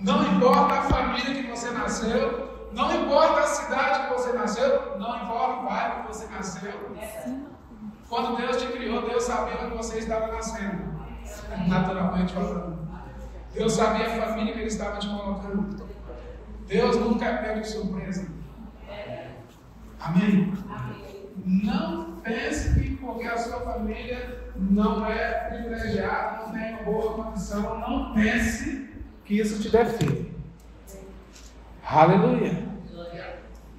Não importa a família que você nasceu, não importa a cidade que você nasceu, não importa o bairro que você nasceu. Quando Deus te criou, Deus sabia onde você estava nascendo, naturalmente falando. Deus sabia a família que Ele estava te colocando. Deus nunca é pego de surpresa. Amém? Não pense que porque a sua família não é privilegiada, não tem uma boa condição, não pense que isso te define. Aleluia.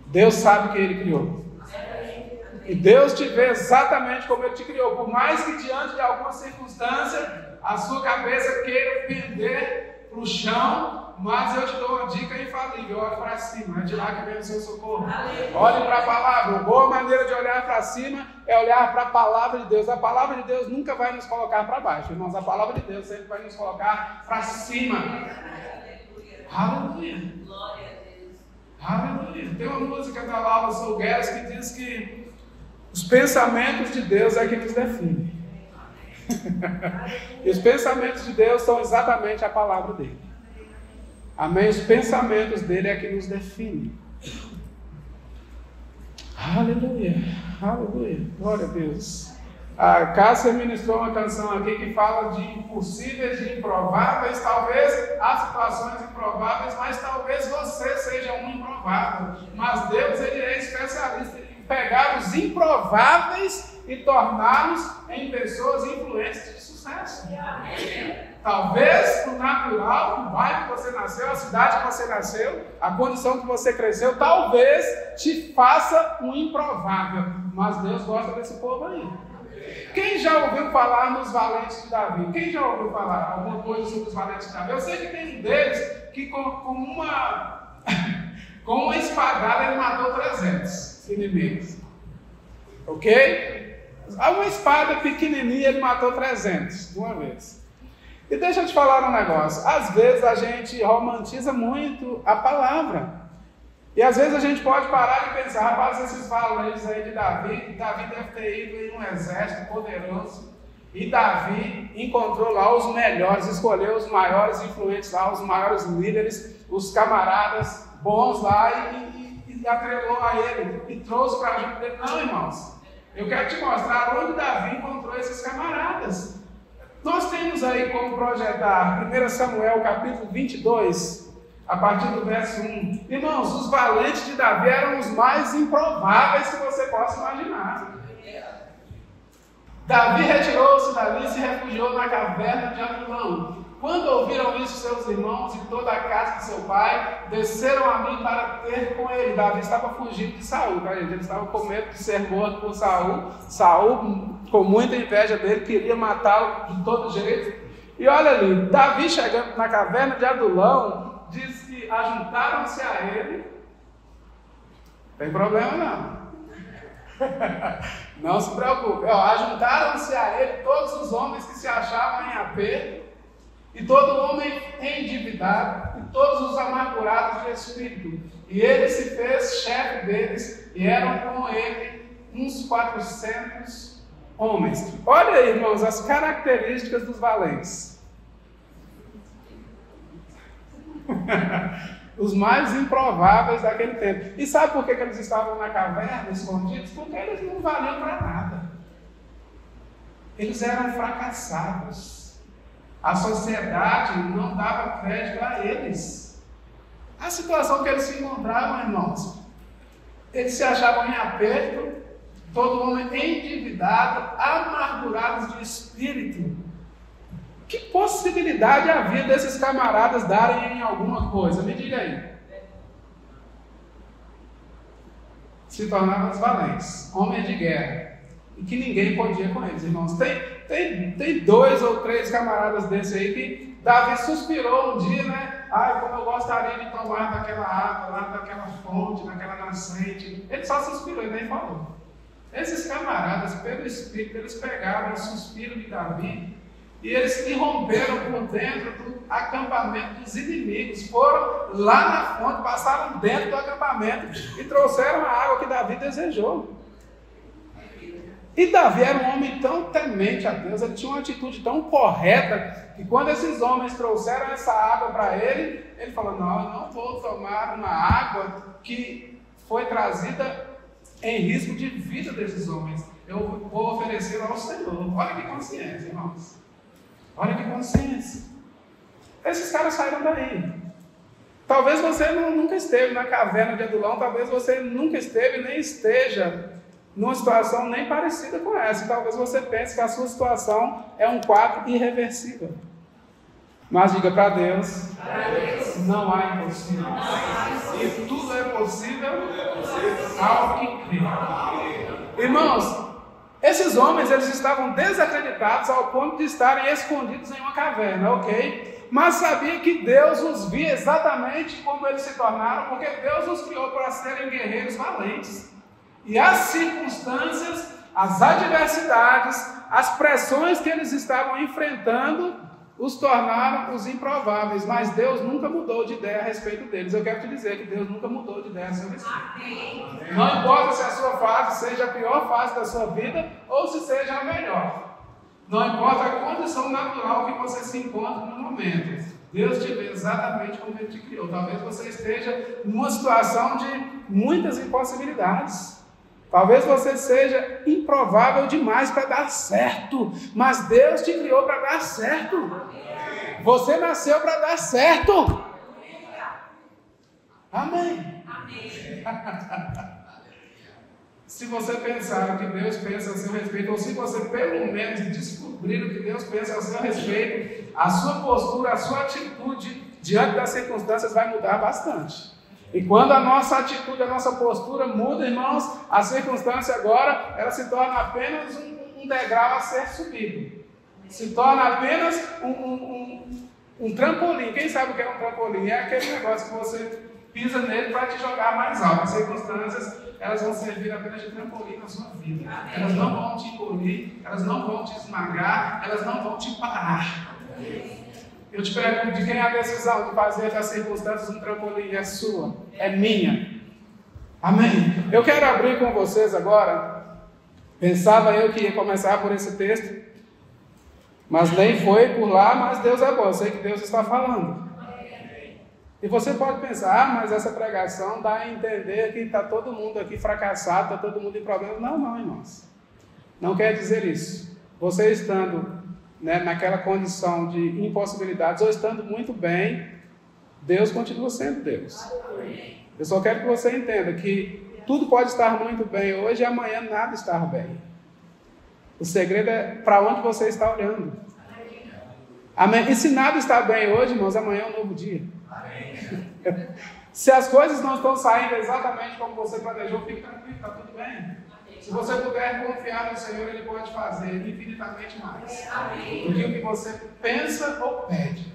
Deus sabe quem Ele criou. E Deus te vê exatamente como Ele te criou. Por mais que diante de alguma circunstância a sua cabeça queira pender para o chão, mas eu te dou uma dica infalível: olhe para cima, é de lá que vem o seu socorro. Olhe para a palavra. A boa maneira de olhar para cima é olhar para a palavra de Deus. A palavra de Deus nunca vai nos colocar para baixo, irmãos. A palavra de Deus sempre vai nos colocar para cima. Aleluia. Aleluia. Tem uma música da Laura Solgueres que diz que os pensamentos de Deus é que nos definem. E os pensamentos de Deus são exatamente a palavra dele. Amém? Os pensamentos dele é que nos definem. Aleluia. Aleluia. Glória a Deus. A Cássia ministrou uma canção aqui que fala de impossíveis, de improváveis. Talvez há situações improváveis, mas talvez você seja um improvável. Mas Deus, Ele é especialista em pegar os improváveis e torná-los em pessoas influentes de sucesso. Talvez no natural, no bairro que você nasceu, a cidade que você nasceu, a condição que você cresceu, talvez te faça um improvável. Mas Deus gosta desse povo aí. Quem já ouviu falar nos valentes de Davi? Quem já ouviu falar alguma coisa sobre os valentes de Davi? Eu sei que tem um deles que com uma espadada ele matou 300 inimigos. Ok? Uma espada pequenininha ele matou 300 de uma vez. E deixa eu te falar um negócio. Às vezes a gente romantiza muito a palavra. E às vezes a gente pode parar e pensar: rapaz, esses valentes aí de Davi deve ter ido em um exército poderoso. E Davi encontrou lá os melhores, escolheu os maiores influentes lá, os maiores líderes, os camaradas bons lá e atrelou a ele e trouxe para junto dele. Não, irmãos, eu quero te mostrar onde Davi encontrou esses camaradas. Nós temos aí como projetar 1 Samuel capítulo 22, a partir do verso 1. Irmãos, os valentes de Davi eram os mais improváveis que você possa imaginar. Davi retirou-se dali e se refugiou na caverna de Adulão. Quando ouviram isso, seus irmãos e toda a casa de seu pai desceram a mim para ter com ele. Davi estava fugindo de Saul, tá, gente? Ele estava com medo de ser morto por Saul. Saul, com muita inveja dele, queria matá-lo de todo jeito. E olha ali, Davi chegando na caverna de Adulão, diz que ajuntaram-se a ele. Tem problema não. Não se preocupe. Ajuntaram-se a ele todos os homens que se achavam em aperto, e todo homem endividado, e todos os amargurados de espírito. E ele se fez chefe deles, e eram com ele uns 400 homens. Olha aí, irmãos, as características dos valentes. Os mais improváveis daquele tempo. E sabe por que eles estavam na caverna, escondidos? Porque eles não valiam para nada. Eles eram fracassados. A sociedade não dava crédito a eles. A situação que eles se encontravam, irmãos, eles se achavam em aperto, todo homem endividado, amargurados de espírito. Que possibilidade havia desses camaradas darem em alguma coisa? Me diga aí. Se tornavam os valentes, homens de guerra, e que ninguém podia com eles, irmãos. Tem 2 ou 3 camaradas desse aí que Davi suspirou um dia, né? Ai, como eu gostaria de tomar daquela água, lá daquela fonte, daquela nascente. Ele só suspirou, ele nem falou. Esses camaradas, pelo Espírito, eles pegaram o suspiro de Davi e eles irromperam por dentro do acampamento dos inimigos. Foram lá na fonte, passaram dentro do acampamento e trouxeram a água que Davi desejou. E Davi era um homem tão temente a Deus, ele tinha uma atitude tão correta, que quando esses homens trouxeram essa água para ele, ele falou, não, eu não vou tomar uma água que foi trazida em risco de vida desses homens. Eu vou oferecer ao Senhor. Olha que consciência, irmãos. Olha que consciência. Esses caras saíram daí. Talvez você nunca esteve na caverna de Adulão, talvez você nunca esteve nem esteja numa situação nem parecida com essa. Talvez você pense que a sua situação é um quadro irreversível. Mas diga para Deus, não há impossível. E tudo é possível ao que crê. Irmãos, esses homens eles estavam desacreditados ao ponto de estarem escondidos em uma caverna, ok? Mas sabia que Deus os via exatamente como eles se tornaram, porque Deus os criou para serem guerreiros valentes. E as circunstâncias, as adversidades, as pressões que eles estavam enfrentando, os tornaram os improváveis. Mas Deus nunca mudou de ideia a respeito deles. Eu quero te dizer que Deus nunca mudou de ideia a seu respeito. Não importa se a sua fase seja a pior fase da sua vida, ou se seja a melhor. Não importa a condição natural que você se encontra no momento. Deus te vê exatamente como Ele te criou. Talvez você esteja numa situação de muitas impossibilidades. Talvez você seja improvável demais para dar certo, mas Deus te criou para dar certo. Você nasceu para dar certo. Amém. Se você pensar o que Deus pensa a seu respeito, ou se você pelo menos descobrir o que Deus pensa a seu respeito, a sua postura, a sua atitude diante das circunstâncias vai mudar bastante. E quando a nossa atitude, a nossa postura muda, irmãos, a circunstância agora, ela se torna apenas um degrau a ser subido. Se torna apenas um trampolim. Quem sabe o que é um trampolim? É aquele negócio que você pisa nele para te jogar mais alto. As circunstâncias, elas vão servir apenas de trampolim na sua vida. Elas não vão te engolir, elas não vão te esmagar, elas não vão te parar. Eu te pergunto, de quem é a decisão de fazer das circunstâncias um trampolim? É sua, é minha. Amém? Eu quero abrir com vocês agora. Pensava eu que ia começar por esse texto, mas nem foi por lá, mas Deus é bom. Eu sei que Deus está falando. E você pode pensar, mas essa pregação dá a entender que está todo mundo aqui fracassado, está todo mundo em problema. Não, irmãos. Não quer dizer isso. Você estando naquela condição de impossibilidades, ou estando muito bem, Deus continua sendo Deus. Eu só quero que você entenda que tudo pode estar muito bem hoje e amanhã nada estar bem. O segredo é para onde você está olhando. Amém? E se nada está bem hoje, irmãos, amanhã é um novo dia. Se as coisas não estão saindo exatamente como você planejou, fique tranquilo, está tudo bem. Se você puder confiar no Senhor, Ele pode fazer infinitamente mais do que o que você pensa ou pede,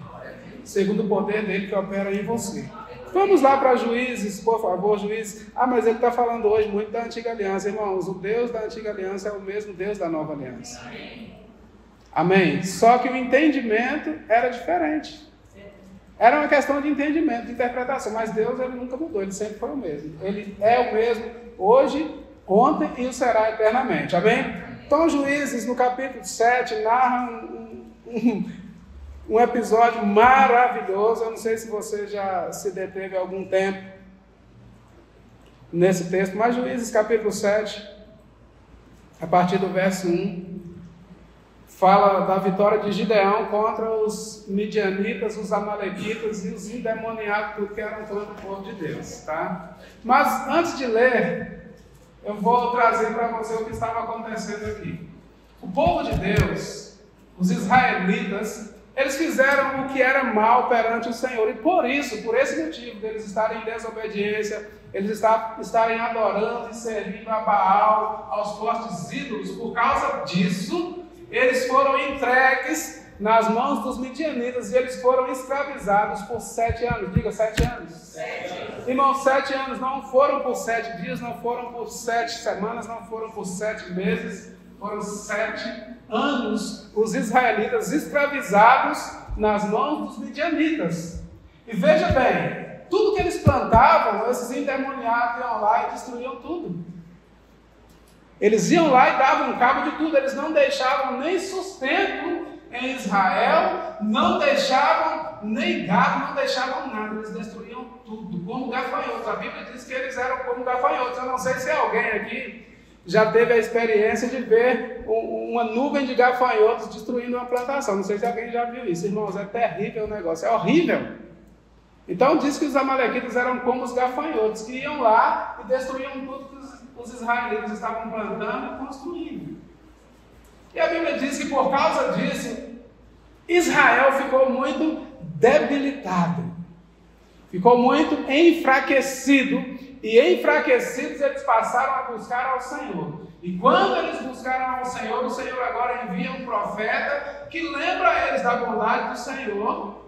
segundo o poder dele que opera em você. Vamos lá para Juízes, por favor, Juízes. Mas ele está falando hoje muito da antiga aliança. Irmãos, o Deus da antiga aliança é o mesmo Deus da nova aliança. Amém? Só que o entendimento era diferente. Era uma questão de entendimento, de interpretação. Mas Deus, Ele nunca mudou, Ele sempre foi o mesmo. Ele é o mesmo hoje, ontem e o será eternamente. Amém? Então, Juízes, no capítulo 7, narra um episódio maravilhoso. Eu não sei se você já se deteve algum tempo nesse texto, mas Juízes, capítulo 7, a partir do verso 1, fala da vitória de Gideão contra os midianitas, os amalequitas e os endemoniados, porque eram todo o povo de Deus. Tá? Mas, antes de ler, eu vou trazer para você o que estava acontecendo aqui. O povo de Deus, os israelitas, eles fizeram o que era mal perante o Senhor. E por isso, por esse motivo deles estarem em desobediência, eles estarem adorando e servindo a Baal, aos postes ídolos, por causa disso, eles foram entregues nas mãos dos midianitas e eles foram escravizados por 7 anos. Diga, 7 anos. 7. Irmão, 7 anos não foram por 7 dias, não foram por 7 semanas, não foram por 7 meses, foram 7 anos os israelitas escravizados nas mãos dos midianitas. E veja bem, tudo que eles plantavam, esses endemoniados iam lá e destruíam tudo. Eles iam lá e davam cabo de tudo, eles não deixavam nem sustento em Israel, não deixavam nem gado, não deixavam nada, eles destruíam tudo, como gafanhotos. A Bíblia diz que eles eram como gafanhotos. Eu não sei se alguém aqui já teve a experiência de ver uma nuvem de gafanhotos destruindo uma plantação. Não sei se alguém já viu isso, irmãos, é terrível o negócio, é horrível. Então diz que os amalequitas eram como os gafanhotos, que iam lá e destruíam tudo que os israelitas estavam plantando e construindo. E a Bíblia diz que por causa disso, Israel ficou muito debilitado, ficou muito enfraquecido, e enfraquecidos eles passaram a buscar ao Senhor. E quando eles buscaram ao Senhor, o Senhor agora envia um profeta que lembra eles da bondade do Senhor,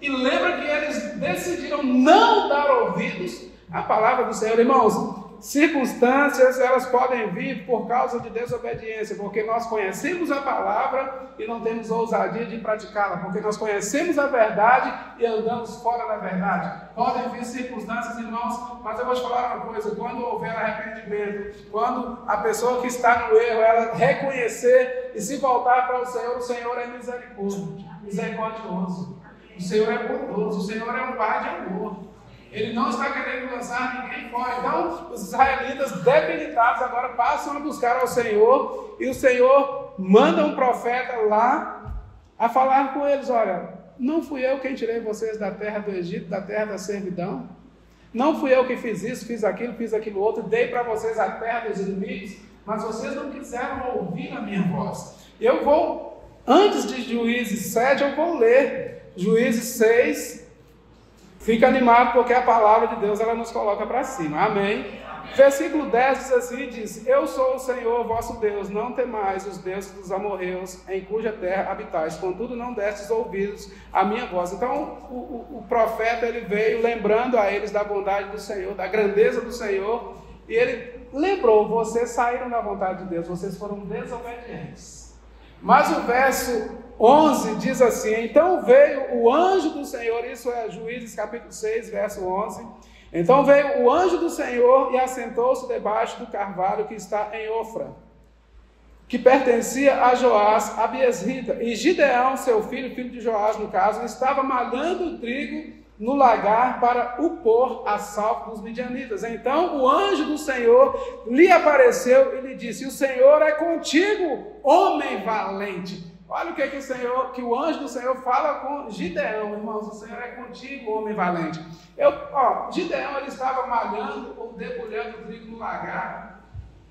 e lembra que eles decidiram não dar ouvidos à palavra do Senhor. Irmãos, circunstâncias, elas podem vir por causa de desobediência, porque nós conhecemos a palavra e não temos ousadia de praticá-la, porque nós conhecemos a verdade e andamos fora da verdade. Podem vir circunstâncias, irmãos, mas eu vou te falar uma coisa: quando houver arrependimento, quando a pessoa que está no erro, ela reconhecer e se voltar para o Senhor é misericordioso, o Senhor é bondoso, o Senhor é um Pai de amor. Ele não está querendo lançar ninguém fora. Então, os israelitas debilitados agora passam a buscar ao Senhor, e o Senhor manda um profeta lá a falar com eles: olha, não fui eu quem tirei vocês da terra do Egito, da terra da servidão? Não fui eu que fiz isso, fiz aquilo outro, dei para vocês a terra dos inimigos, mas vocês não quiseram ouvir a minha voz. Eu vou, antes de Juízes 7, eu vou ler Juízes 6. Fica animado, porque a palavra de Deus, ela nos coloca para cima. Amém? Versículo 10 diz assim, diz: eu sou o Senhor vosso Deus, não temais os deuses dos amorreus, em cuja terra habitais, contudo não destes ouvidos à minha voz. Então o profeta, ele veio lembrando a eles da bondade do Senhor, da grandeza do Senhor, e ele lembrou: vocês saíram da vontade de Deus, vocês foram desobedientes. Mas o verso 11 diz assim: então veio o anjo do Senhor, isso é Juízes capítulo 6, verso 11. Então veio o anjo do Senhor e assentou-se debaixo do carvalho que está em Ofra, que pertencia a Joás, a Biesrita. E Gideão, seu filho de Joás no caso, estava malhando o trigo no lagar para o pôr a salvo dos midianitas. Então o anjo do Senhor lhe apareceu e lhe disse: o Senhor é contigo, homem valente. Olha o que o anjo do Senhor fala com Gideão, irmãos: o Senhor é contigo, homem valente. Gideão, ele estava malhando ou debulhando o trigo no lagar,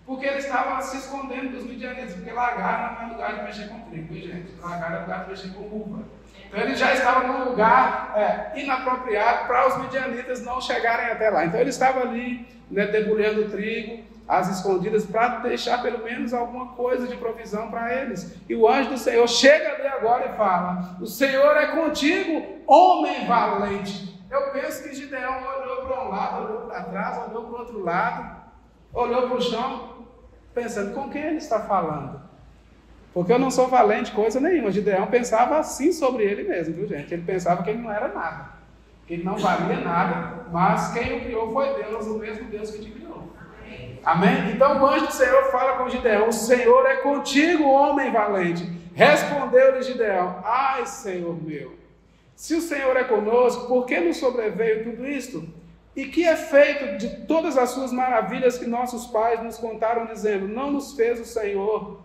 porque ele estava se escondendo dos midianitas, porque lagar não é lugar de mexer com trigo, gente. Lagar é lugar de mexer com uva. Então ele já estava num lugar inapropriado para os midianitas não chegarem até lá. Então ele estava ali, debulhando o trigo, às escondidas, para deixar pelo menos alguma coisa de provisão para eles. E o anjo do Senhor chega ali agora e fala: o Senhor é contigo, homem valente. Eu penso que Gideão olhou para um lado, olhou para trás, olhou para o outro lado, olhou para o chão, pensando: com quem ele está falando? Porque eu não sou valente coisa nenhuma. Gideão pensava assim sobre ele mesmo, viu, gente? Ele pensava que ele não era nada, que ele não valia nada, mas quem o criou foi Deus, o mesmo Deus que te criou. Amém? Então o anjo do Senhor fala com Gideão: o Senhor é contigo, homem valente. Respondeu-lhe Gideão: ai, Senhor meu, se o Senhor é conosco, por que nos sobreveio tudo isto? E que é feito de todas as suas maravilhas que nossos pais nos contaram, dizendo: não nos fez o Senhor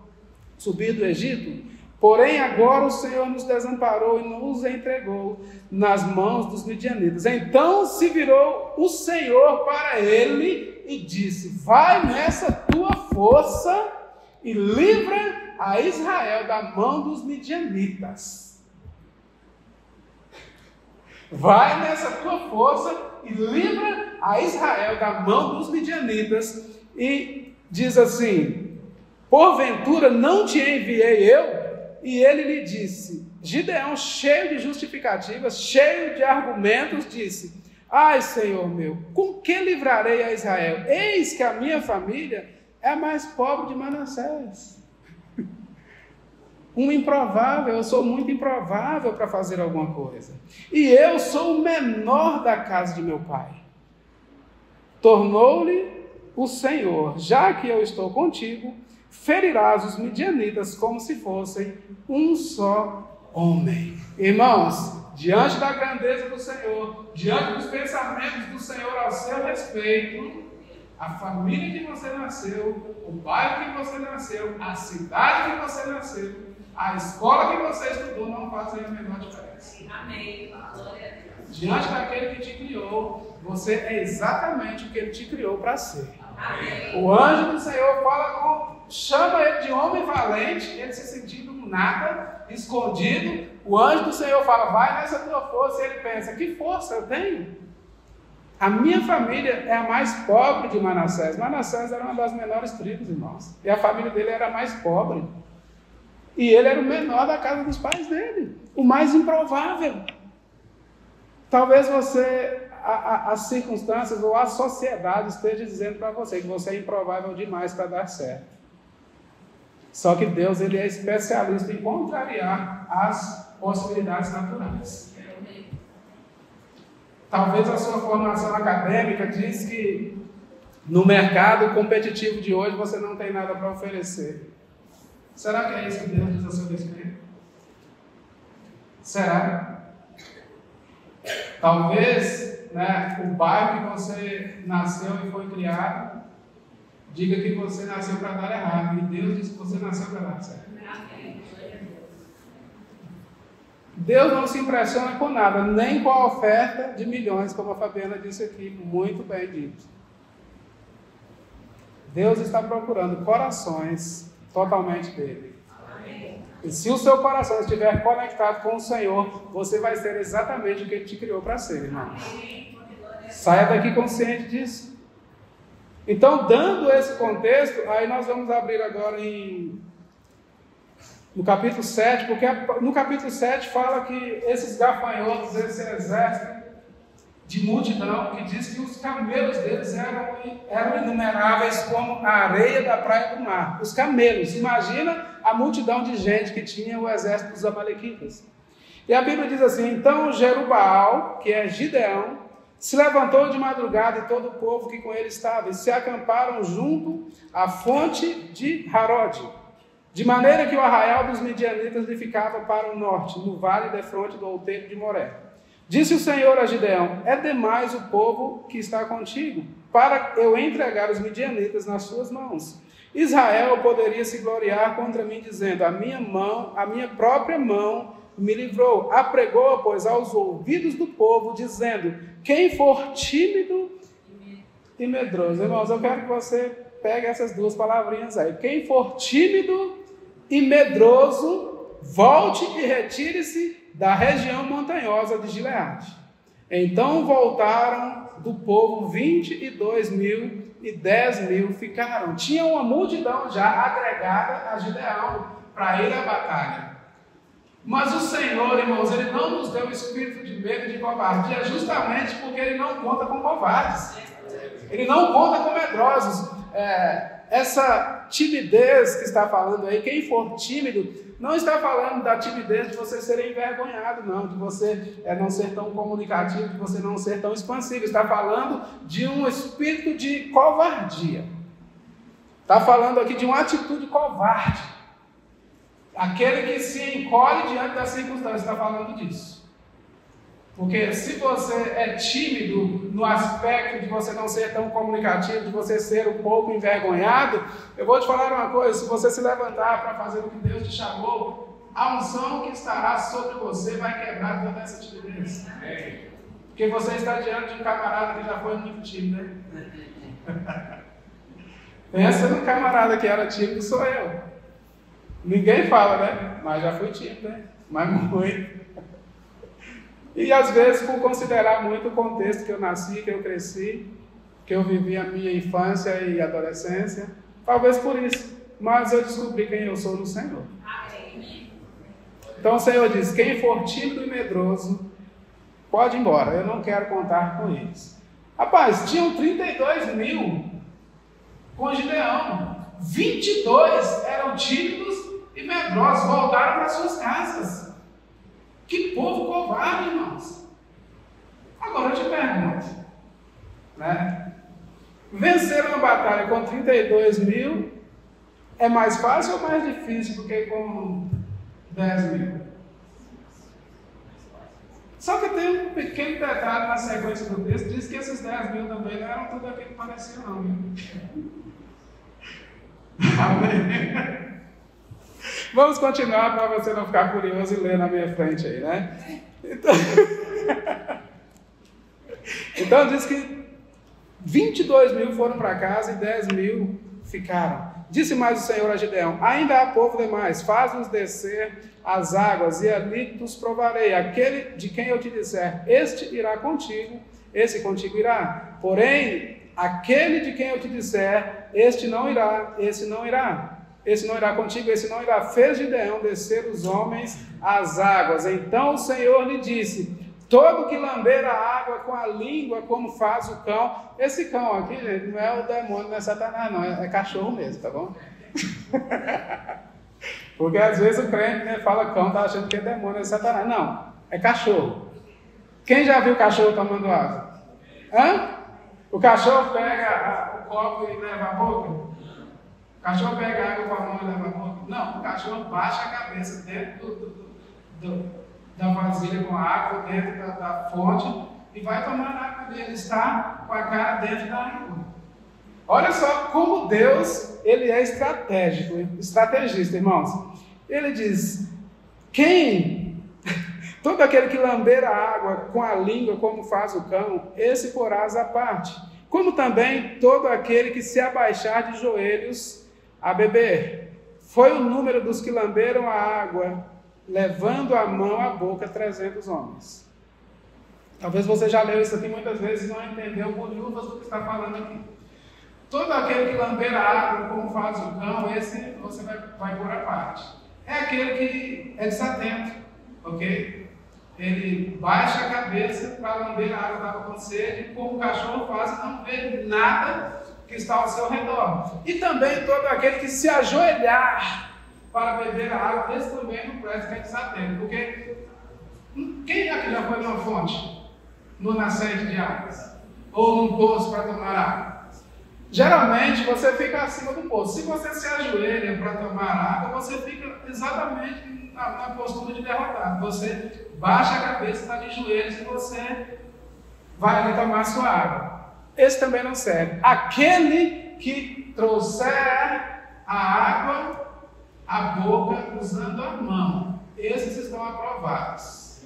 subir do Egito? Porém agora o Senhor nos desamparou e nos entregou nas mãos dos midianitas. Então se virou o Senhor para ele e disse: vai nessa tua força e livra a Israel da mão dos midianitas. Vai nessa tua força e livra a Israel da mão dos midianitas. E diz assim: porventura não te enviei eu? E ele lhe disse, Gideão, cheio de justificativas, cheio de argumentos, disse: ai, Senhor meu, com que livrarei a Israel? Eis que a minha família é a mais pobre de Manassés. Um improvável, eu sou muito improvável para fazer alguma coisa. E eu sou o menor da casa de meu pai. Tornou-lhe o Senhor, já que eu estou contigo, ferirás os midianitas como se fossem um só homem. Irmãos, diante da grandeza do Senhor, diante dos pensamentos do Senhor ao seu respeito, a família que você nasceu, o bairro que você nasceu, a cidade que você nasceu, a escola que você estudou não fazem a menor diferença. Amém. Diante daquele que te criou, você é exatamente o que ele te criou para ser. Amém. O anjo do Senhor chama ele de homem valente, ele se sentindo nada, escondido. O anjo do Senhor fala, vai nessa tua força, e ele pensa, que força eu tenho? A minha família é a mais pobre de Manassés. Manassés era uma das menores tribos, irmãos. E a família dele era a mais pobre. E ele era o menor da casa dos pais dele. O mais improvável. Talvez você, as circunstâncias ou a sociedade esteja dizendo para você que você é improvável demais para dar certo. Só que Deus, ele é especialista em contrariar as possibilidades naturais. Talvez a sua formação acadêmica diz que no mercado competitivo de hoje você não tem nada para oferecer. Será que é isso que Deus diz a seu respeito? Será? Talvez, o bairro que você nasceu e foi criado diga que você nasceu para dar errado, e Deus diz que você nasceu para dar certo. Deus não se impressiona com nada, nem com a oferta de milhões, como a Fabiana disse aqui, muito bem dito. Deus está procurando corações totalmente dele. E se o seu coração estiver conectado com o Senhor, você vai ser exatamente o que ele te criou para ser, irmãos. Saia daqui consciente disso. Então, dando esse contexto, aí nós vamos abrir agora no capítulo 7, porque no capítulo 7 fala que esses gafanhotos, esse exército de multidão, que diz que os camelos deles eram inumeráveis como a areia da praia do mar. Os camelos, imagina a multidão de gente que tinha o exército dos amalequitas. E a Bíblia diz assim, então Jerubaal, que é Gideão, se levantou de madrugada e todo o povo que com ele estava, e se acamparam junto à fonte de Harode, de maneira que o arraial dos midianitas lhe ficava para o norte, no vale defronte do outeiro de Moré. Disse o Senhor a Gideão, é demais o povo que está contigo, para eu entregar os midianitas nas suas mãos. Israel poderia se gloriar contra mim, dizendo, a minha própria mão me livrou. Apregou, pois, aos ouvidos do povo, dizendo, quem for tímido e medroso. Irmãos, eu quero que você pegue essas duas palavrinhas aí. Quem for tímido e medroso, volte e retire-se da região montanhosa de Gileade. Então voltaram do povo 22.000 e 10.000 ficaram. Tinha uma multidão já agregada a Gideão para ir à batalha. Mas o Senhor, irmãos, ele não nos deu espírito de medo e de covardia, justamente porque ele não conta com covardes. Ele não conta com medrosos. Essa timidez que está falando aí, quem for tímido, não está falando da timidez de você ser envergonhado, não, de você não ser tão comunicativo, de você não ser tão expansivo. Está falando de um espírito de covardia. Está falando aqui de uma atitude covarde. Aquele que se encolhe diante das circunstâncias, está falando disso. Porque se você é tímido no aspecto de você não ser tão comunicativo, de você ser um pouco envergonhado, eu vou te falar uma coisa, se você se levantar para fazer o que Deus te chamou, a unção que estará sobre você vai quebrar toda essa timidez. Porque você está diante de um camarada que já foi muito tímido, né? Pensa no camarada que era tímido, sou eu. Ninguém fala, né? Mas já fui tímido, né? Mas muito. E às vezes, por considerar muito o contexto que eu nasci, que eu cresci, que eu vivi a minha infância e adolescência, talvez por isso, mas eu descobri quem eu sou no Senhor. Então o Senhor diz, quem for tímido e medroso, pode ir embora, eu não quero contar com eles. Rapaz, tinham 32.000 com Gideão, 22 eram tímidos e medrosos, voltaram para suas casas. Que povo covarde, irmãos. Agora eu te pergunto, né? Vencer uma batalha com 32 mil é mais fácil ou mais difícil do que com 10 mil? Só que tem um pequeno detalhe na sequência do texto, diz que esses 10 mil também não eram tudo aquilo que parecia, não. Amém? Vamos continuar para você não ficar curioso e ler na minha frente aí, né? Então diz que 22 mil foram para casa e 10 mil ficaram. Disse mais o Senhor a Gideão: ainda há povo demais, faz-nos descer as águas e ali os provarei. Aquele de quem eu te disser, este irá contigo, esse contigo irá. Porém, aquele de quem eu te disser, este não irá, esse não irá. Esse não irá contigo, esse não irá. Fez Gideão descer os homens às águas. Então o Senhor lhe disse: todo que lamber a água com a língua, como faz o cão. Esse cão aqui, gente, não é o demônio, não é Satanás, não. É cachorro mesmo, tá bom? Porque às vezes o crente, né, fala cão, tá achando que é demônio, é Satanás. Não, é cachorro. Quem já viu cachorro tomando água? Hã? O cachorro pega o copo e leva a boca? O cachorro pega água com a mão e leva a boca? Não, o cachorro baixa a cabeça dentro da vasilha com a água, dentro da fonte, e vai tomar a água dele. Está com a cara dentro da água. Olha só como Deus, ele é estrategista, irmãos. Ele diz: todo aquele que lamber a água com a língua, como faz o cão, esse porás à parte. Como também todo aquele que se abaixar de joelhos a beber. Foi o número dos que lamberam a água, levando a mão à boca, 300 homens. Talvez você já leu isso aqui muitas vezes e não entendeu por luvas do que está falando aqui. Todo aquele que lamber a água, como faz o cão, esse você vai pôr à parte. É aquele que é desatento, ok? Ele baixa a cabeça para lamber a água, estava com sede, como o cachorro faz e não vê nada que está ao seu redor. E também todo aquele que se ajoelhar para beber a água, esse também não presta, que é desatento. Porque quem aqui já foi numa fonte, no nascente de águas? Ou num poço para tomar água? Geralmente você fica acima do poço. Se você se ajoelha para tomar água, você fica exatamente na postura de derrotado. Você baixa a cabeça, está de joelhos e você vai ali tomar a sua água. Esse também não serve. Aquele que trouxer a água à boca usando a mão, esses estão aprovados.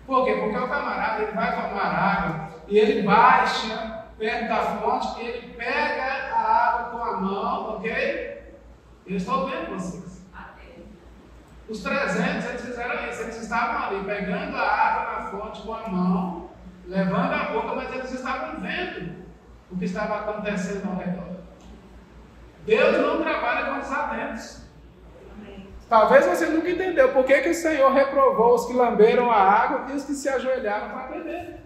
Por quê? Porque o camarada ele vai tomar água e ele baixa perto da fonte e ele pega a água com a mão, ok? Eu estou vendo vocês. Os 300 eles fizeram isso, eles estavam ali pegando a água na fonte com a mão, levando a boca, mas eles estavam vendo o que estava acontecendo ao redor. Deus não trabalha com desatentos. Talvez você nunca entendeu por que o Senhor reprovou os que lamberam a água e os que se ajoelharam para beber.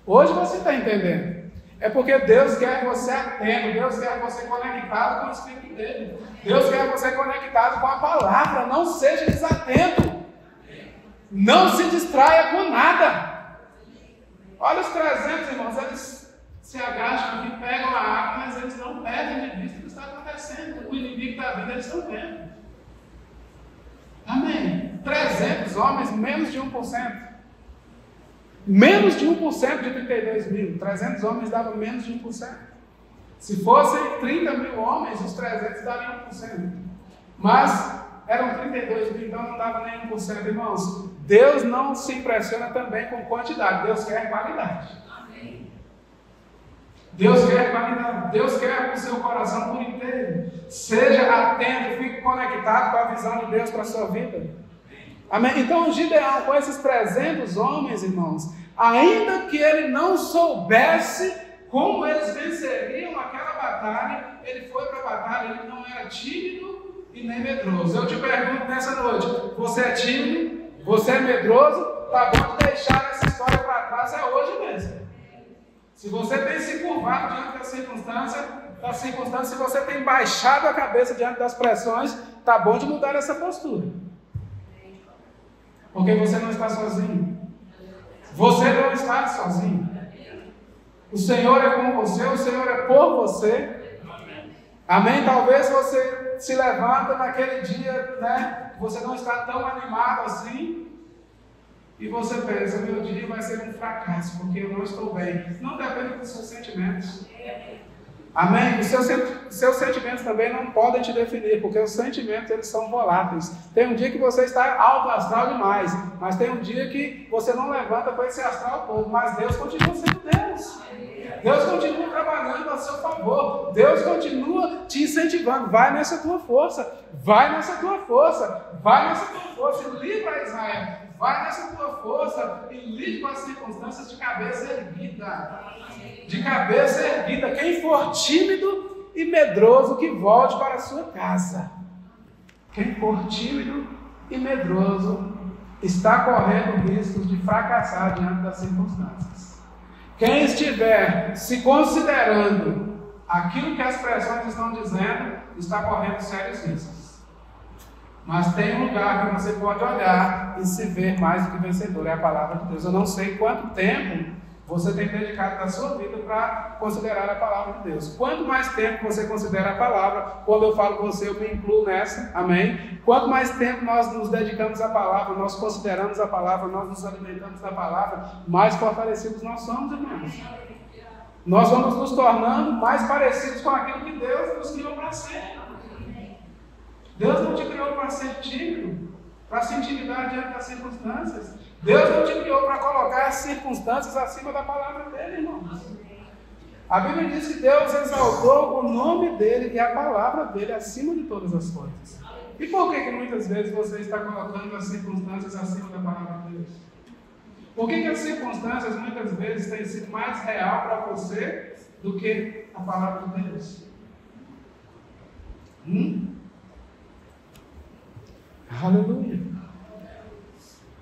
Hoje você está entendendo. É porque Deus quer você atento, Deus quer você conectado com o Espírito dele. Deus quer você conectado com a palavra. Não seja desatento. Não se distraia com nada. Olha os 300, irmãos, eles se agacham aqui, pegam a água, mas eles não perdem de vista o que está acontecendo. O inimigo está vindo, eles estão vendo. Amém. 300 homens, menos de 1%. Menos de 1% de 32 mil. 300 homens davam menos de 1%. Se fossem 30 mil homens, os 300 dariam 1%. Mas eram 32 mil, então não dava nem 1%, irmãos. Deus não se impressiona também com quantidade. Deus quer qualidade. Amém. Deus quer qualidade. Deus quer o seu coração por inteiro. Seja atento, fique conectado com a visão de Deus para a sua vida. Amém? Então, Gideão, com esses 300 homens, irmãos, ainda que ele não soubesse como eles venceriam aquela batalha, ele foi para a batalha, ele não era tímido e nem medroso. Eu te pergunto nessa noite, você é tímido? Você é medroso? Tá bom de deixar essa história para trás, é hoje mesmo. Se você tem se curvado diante da circunstância, se você tem baixado a cabeça diante das pressões, tá bom de mudar essa postura. Porque você não está sozinho. Você não está sozinho. O Senhor é com você, o Senhor é por você. Amém? Talvez você se levanta naquele dia, né? Você não está tão animado assim. E você pensa, meu dia vai ser um fracasso, porque eu não estou bem. Não depende dos seus sentimentos. Amém? Os seus sentimentos também não podem te definir, porque os sentimentos eles são voláteis. Tem um dia que você está alto astral demais, mas tem um dia que você não levanta com esse astral todo, mas Deus continua sendo Deus. Deus continua trabalhando a seu favor. Deus continua te incentivando. Vai nessa tua força. Vai nessa tua força. Vai nessa tua força. E livra Israel. Vai nessa tua força e lide com as circunstâncias de cabeça erguida. De cabeça erguida. Quem for tímido e medroso, que volte para a sua casa. Quem for tímido e medroso está correndo riscos de fracassar diante das circunstâncias. Quem estiver se considerando aquilo que as pressões estão dizendo, está correndo sérios riscos. Mas tem um lugar que você pode olhar e se ver mais do que vencedor, é a palavra de Deus. Eu não sei quanto tempo você tem dedicado da sua vida para considerar a palavra de Deus. Quanto mais tempo você considera a palavra, quando eu falo com você, eu me incluo nessa, amém? Quanto mais tempo nós nos dedicamos à palavra, nós consideramos a palavra, nós nos alimentamos da palavra, mais fortalecidos nós somos, irmãos. Nós vamos nos tornando mais parecidos com aquilo que Deus nos criou para ser. Deus não te criou para ser tímido, para se intimidar diante das circunstâncias. Deus não te criou para colocar as circunstâncias acima da palavra dele, irmãos. A Bíblia diz que Deus exaltou o nome dele e a palavra dele acima de todas as coisas. E por que muitas vezes você está colocando as circunstâncias acima da palavra de Deus? Por que as circunstâncias muitas vezes têm sido mais real para você do que a palavra de Deus? Aleluia.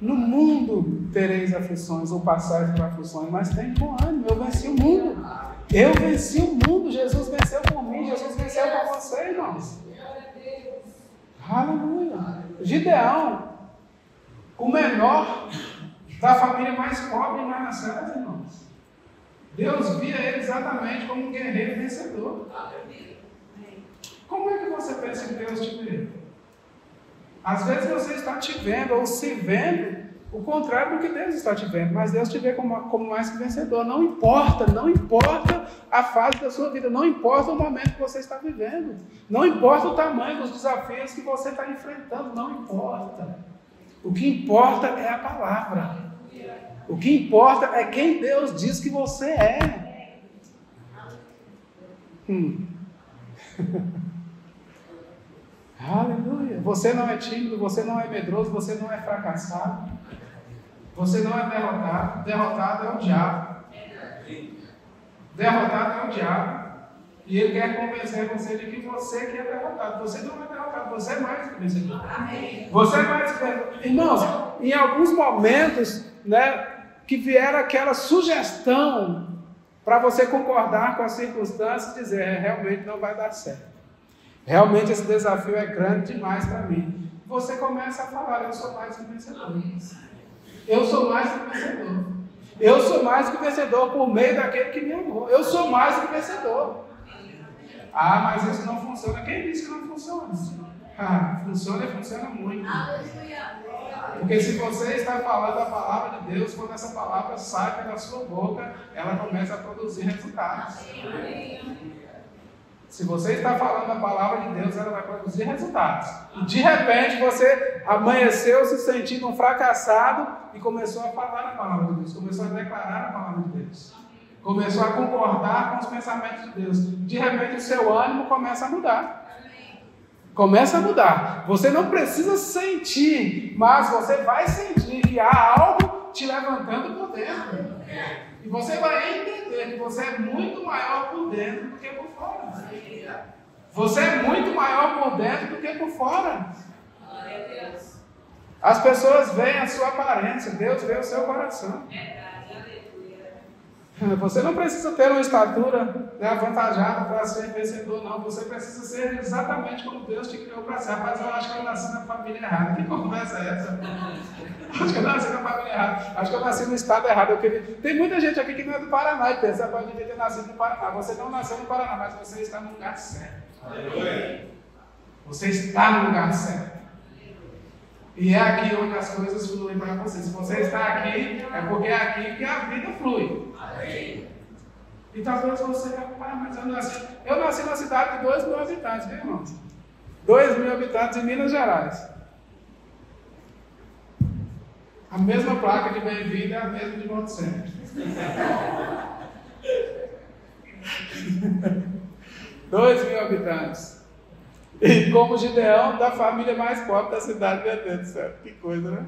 No mundo tereis aflições, ou passares por aflições, mas tem bom ânimo, eu venci o mundo. Eu venci o mundo, Jesus venceu por mim, Jesus venceu por você, irmãos. Aleluia. Gideão, o menor da família mais pobre em Manassés, irmãos. Deus via ele exatamente como um guerreiro vencedor. Como é que você pensa que Deus te vê? Às vezes você está te vendo ou se vendo o contrário do que Deus está te vendo, mas Deus te vê como mais que vencedor. Não importa a fase da sua vida, não importa o momento que você está vivendo, não importa o tamanho dos desafios que você está enfrentando, não importa. O que importa é a palavra. O que importa é quem Deus diz que você é. Aleluia. Você não é tímido, você não é medroso, você não é fracassado, você não é derrotado. Derrotado é o diabo. Derrotado é o diabo. E ele quer convencer você de que você que é derrotado. Você não é derrotado, você é mais que vencedor. Você é mais que vencedor. Irmãos, em alguns momentos, né, que vier aquela sugestão para você concordar com as circunstâncias e dizer, realmente não vai dar certo. Realmente esse desafio é grande demais para mim. Você começa a falar, eu sou mais que vencedor. Eu sou mais que vencedor. Eu sou mais que vencedor por meio daquele que me amou. Eu sou mais que vencedor. Ah, mas isso não funciona. Quem disse que não funciona? Funciona e funciona muito. Porque se você está falando a palavra de Deus, quando essa palavra sai pela sua boca, ela começa a produzir resultados. Se você está falando a palavra de Deus, ela vai produzir resultados. E de repente você amanheceu se sentindo um fracassado e começou a falar a palavra de Deus, começou a declarar a palavra de Deus, começou a concordar com os pensamentos de Deus. De repente o seu ânimo começa a mudar. Começa a mudar. Você não precisa sentir, mas você vai sentir que há algo te levantando por dentro. E você vai entender que você é muito maior por dentro do que por fora. Você é muito maior por dentro do que por fora. As pessoas veem a sua aparência, Deus vê o seu coração. Você não precisa ter uma estatura, né, avantajada para ser vencedor, não. Você precisa ser exatamente como Deus te criou para ser. Rapaz, eu acho que eu nasci na família errada. Que conversa é essa? Acho que eu nasci na família errada. Acho que eu nasci no estado errado. Tem muita gente aqui que não é do Paraná e pensa que devia ter nascido no Paraná. Você não nasceu no Paraná, mas você está no lugar certo. Você está no lugar certo. E é aqui onde as coisas fluem para você. Se você está aqui, é porque é aqui que a vida flui. E talvez você vai, mas eu nasci na cidade de 2.000 habitantes, viu, irmãos? 2.000 habitantes em Minas Gerais. A mesma placa de bem-vindo é a mesma de volta sempre. 2.000 habitantes. E como Gideão, da família mais pobre da cidade, meu Deus do céu, que coisa, né?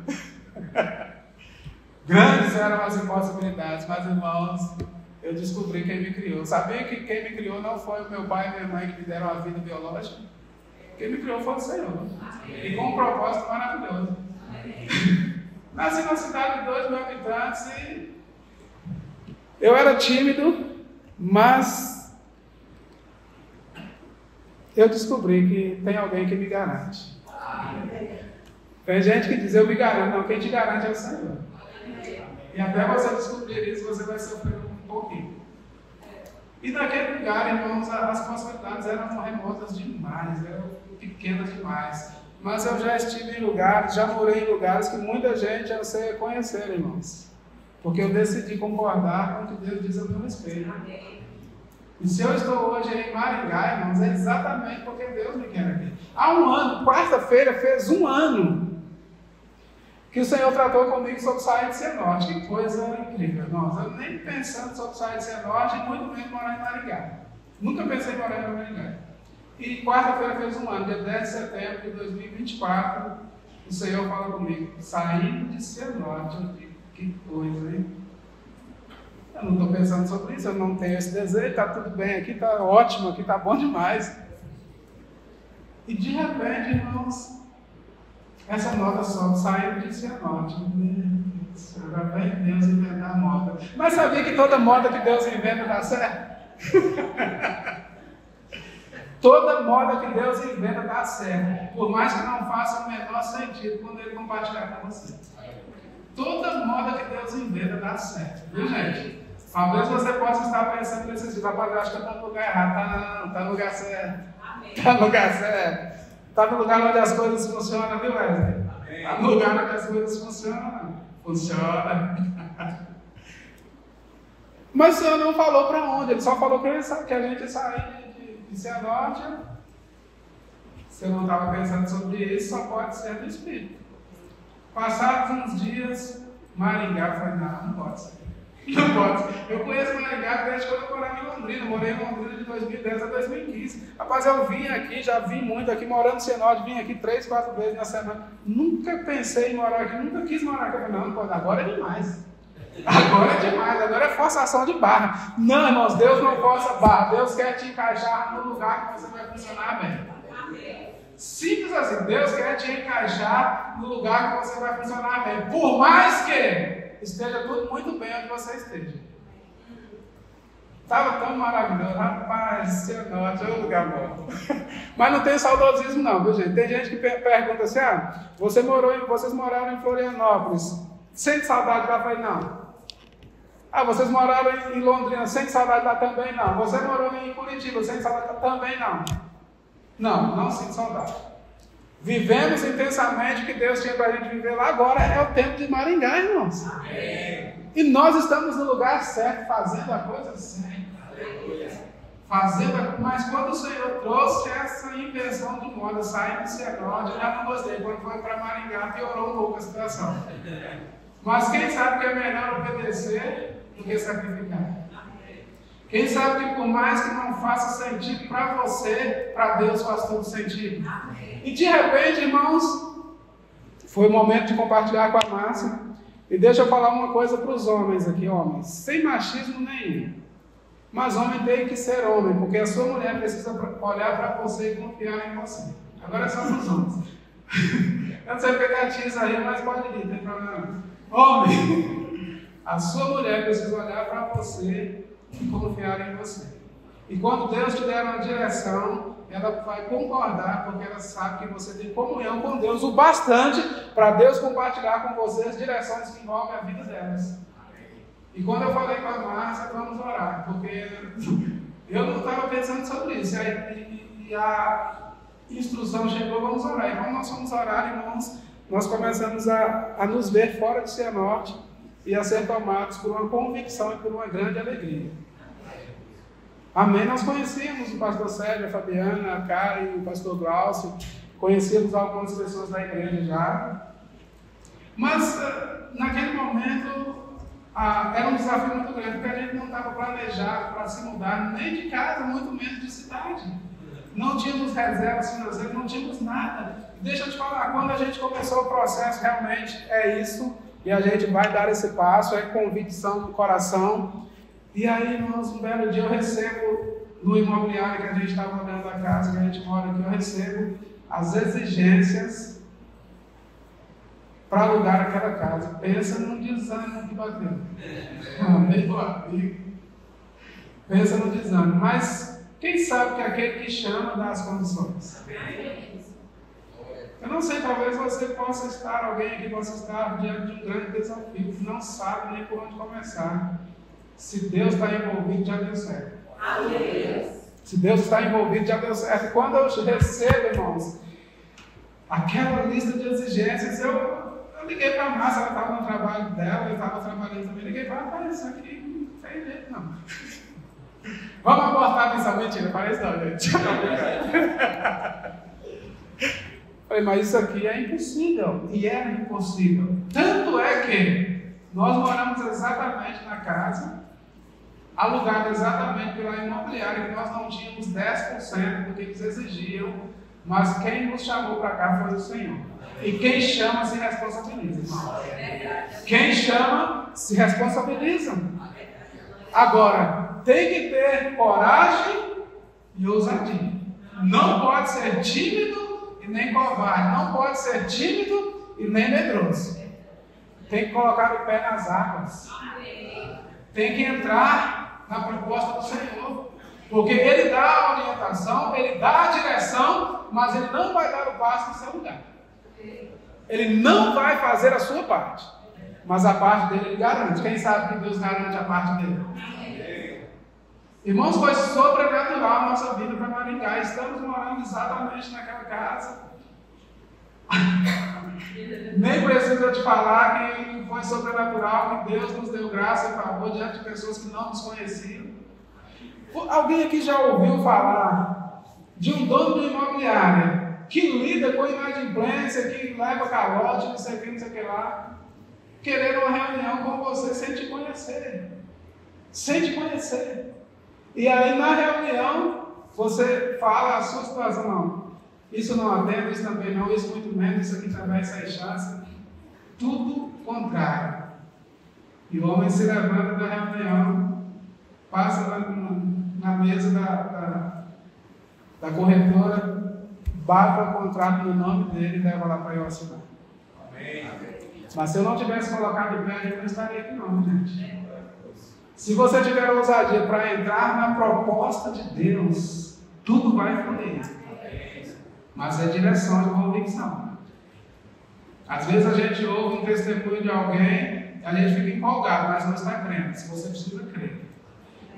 Grandes eram as impossibilidades, mas irmãos, eu descobri quem me criou. Sabia que quem me criou não foi o meu pai e minha mãe que me deram a vida biológica? Quem me criou foi o Senhor. E com um propósito maravilhoso. Nasci numa cidade de 2.000 habitantes e eu era tímido, mas eu descobri que tem alguém que me garante. Tem gente que diz, eu me garanto. Não, quem te garante é o Senhor. E até você descobrir isso, você vai sofrer um pouquinho. E naquele lugar, irmãos, as possibilidades eram remotas demais, eram pequenas demais. Mas eu já estive em lugares, já morei em lugares que muita gente anseia conhecer, irmãos. Porque eu decidi concordar com o que Deus diz a meu respeito. E se eu estou hoje em Maringá, irmãos, é exatamente porque Deus me quer aqui. Há um ano, quarta-feira, fez um ano que o Senhor tratou comigo sobre sair de Cianorte. Que coisa incrível, irmãos. Eu nem pensando sobre sair de Cianorte, e muito menos morar em Maringá. Nunca pensei em morar em Maringá. E quarta-feira fez um ano, dia 10 de setembro de 2024, o Senhor fala comigo, saindo de Cianorte. Eu digo, que coisa, hein? Eu não estou pensando sobre isso, eu não tenho esse desejo, está tudo bem aqui, está ótimo aqui, está bom demais. E de repente, irmãos, essa nota sobe, saindo de Cianorte. Meu Deus, agora vem Deus inventar a moda. Mas sabia que toda moda que Deus inventa dá certo? Toda moda que Deus inventa dá certo, por mais que não faça o menor sentido quando Ele compartilhar com você. Toda moda que Deus inventa dá certo, viu, gente? Talvez você possa estar pensando nesse tipo, rapaz, eu acho que eu estou no lugar errado. Está no lugar certo. Está no lugar certo. Está no lugar onde as coisas funcionam, viu, Wesley? Está no lugar onde as coisas funcionam. Funciona. Mas o Senhor não falou para onde, Ele só falou que a gente ia sair de Cianorte. Se eu não estava pensando sobre isso, só pode ser do Espírito. Passados uns dias, Maringá, eu falei, não pode ser. Não pode. Eu conheço Maringá desde quando eu morava em Londrina. Morei em Londrina de 2010 a 2015. Rapaz, eu vim aqui, já vim muito aqui, morando em Cianorte, vim aqui 3, 4 vezes na semana. Nunca pensei em morar aqui, nunca quis morar aqui. Eu falei, não pode, agora é demais. Agora é demais, agora é forçação de barra. Não, irmãos, Deus não força barra. Deus quer te encaixar no lugar que você vai funcionar bem. Simples assim, Deus quer te encaixar no lugar que você vai funcionar bem. Por mais que esteja tudo muito bem onde você esteja. Estava tão maravilhoso, rapaz, Cianorte é um lugar bom. Mas não tem saudosismo não, viu, gente? Tem gente que pergunta assim, vocês moraram em Florianópolis, sente saudade lá? Eu falei, não. Vocês moraram em Londrina, sente saudade lá também? Não. Você morou em Curitiba, sente saudade lá também? Não. Não sinto saudade. Vivemos intensamente o que Deus tinha para a gente viver lá. Agora é o tempo de Maringá, irmãos. Amém. E nós estamos no lugar certo, fazendo a coisa certa. Mas quando o Senhor trouxe essa invenção de moda, saindo de Cianorte, eu já não gostei. Quando foi para Maringá, piorou um pouco a situação. Mas quem sabe que é melhor obedecer do que sacrificar? Quem sabe que por mais que não faça sentido para você, para Deus faz todo sentido. E de repente, irmãos, foi o momento de compartilhar com a Márcia. E deixa eu falar uma coisa para os homens aqui, homens, sem machismo nenhum. Mas homem tem que ser homem, porque a sua mulher precisa olhar para você e confiar em você. Agora é só para os homens. Eu não sei pegar tias aí, mas pode ir, não tem problema. Homem, a sua mulher precisa olhar para você e confiar em você. E quando Deus te der uma direção, ela vai concordar, porque ela sabe que você tem comunhão com Deus o bastante para Deus compartilhar com você as direções que envolvem a vida delas. E quando eu falei com a Márcia, vamos orar, porque eu não estava pensando sobre isso. E a instrução chegou, vamos orar. E quando nós fomos orar, irmãos, nós começamos a nos ver fora de Cianorte e a ser tomados por uma convicção e por uma grande alegria. Amém? Nós conhecíamos o pastor Sérgio, a Fabiana, a Karen, o pastor Glaucio, conhecíamos algumas pessoas da igreja já. Mas, naquele momento, era um desafio muito grande, porque a gente não estava planejado para se mudar nem de casa, muito menos de cidade. Não tínhamos reservas financeiras, não tínhamos nada. Deixa eu te falar, quando a gente começou o processo, realmente é isso, e a gente vai dar esse passo, é convicção no coração. E aí, irmãos, um belo dia eu recebo, no imobiliário que a gente estava olhando a casa, que a gente mora aqui, eu recebo as exigências para alugar aquela casa. Pensa num desânimo que bateu. Meu amigo. Pensa no desânimo. Mas quem sabe que é aquele que chama dá as condições. Eu não sei, talvez você possa estar, alguém aqui possa estar diante de um grande desafio, não sabe nem por onde começar. Se Deus está envolvido, já deu certo. Se Deus está envolvido, já deu certo. Quando eu recebo, irmãos, aquela lista de exigências, eu liguei para a Márcia, ela estava no trabalho dela, eu estava trabalhando também. Liguei para ela, rapaz, isso aqui não tem jeito, não. Vamos abortar a missão. Mentira, parece não, gente. Falei, mas isso aqui é impossível. E era impossível. Tanto é que nós moramos exatamente na casa, alugada exatamente pela imobiliária, que nós não tínhamos 10% do que eles exigiam, mas quem nos chamou para cá foi o Senhor. E quem chama se responsabiliza, irmão. Quem chama se responsabiliza. Agora, tem que ter coragem e ousadia. Não pode ser tímido e nem covarde. Não pode ser tímido e nem medroso. Tem que colocar o pé nas águas. Tem que entrar na proposta do Senhor. Porque Ele dá a orientação, Ele dá a direção, mas Ele não vai dar o passo no seu lugar. Ele não vai fazer a sua parte. Mas a parte dele Ele garante. Quem sabe que Deus garante a parte dele? Irmãos, foi sobrenatural a nossa vida para Maringá. Estamos morando exatamente naquela casa. Nem preciso te falar que foi sobrenatural, que Deus nos deu graça e favor diante de pessoas que não nos conheciam. Alguém aqui já ouviu falar de um dono de imobiliária que lida com inadimplência, que leva calote, não sei o que lá, querendo uma reunião com você sem te conhecer? Sem te conhecer. E aí na reunião você fala a sua situação, não. Isso não atende, isso também não, isso muito menos, isso aqui também sem chance. Tudo contrário. E o homem se levanta da reunião, passa na mesa da corretora, bate o contrato no nome dele e leva lá para eu assinar. Amém. Mas se eu não tivesse colocado o pé, eu não estaria aqui não, gente. Se você tiver ousadia para entrar na proposta de Deus, tudo vai fluir. Mas é direção e convicção. Às vezes a gente ouve um testemunho de alguém e a gente fica empolgado, mas não está crendo. Se você precisa crer.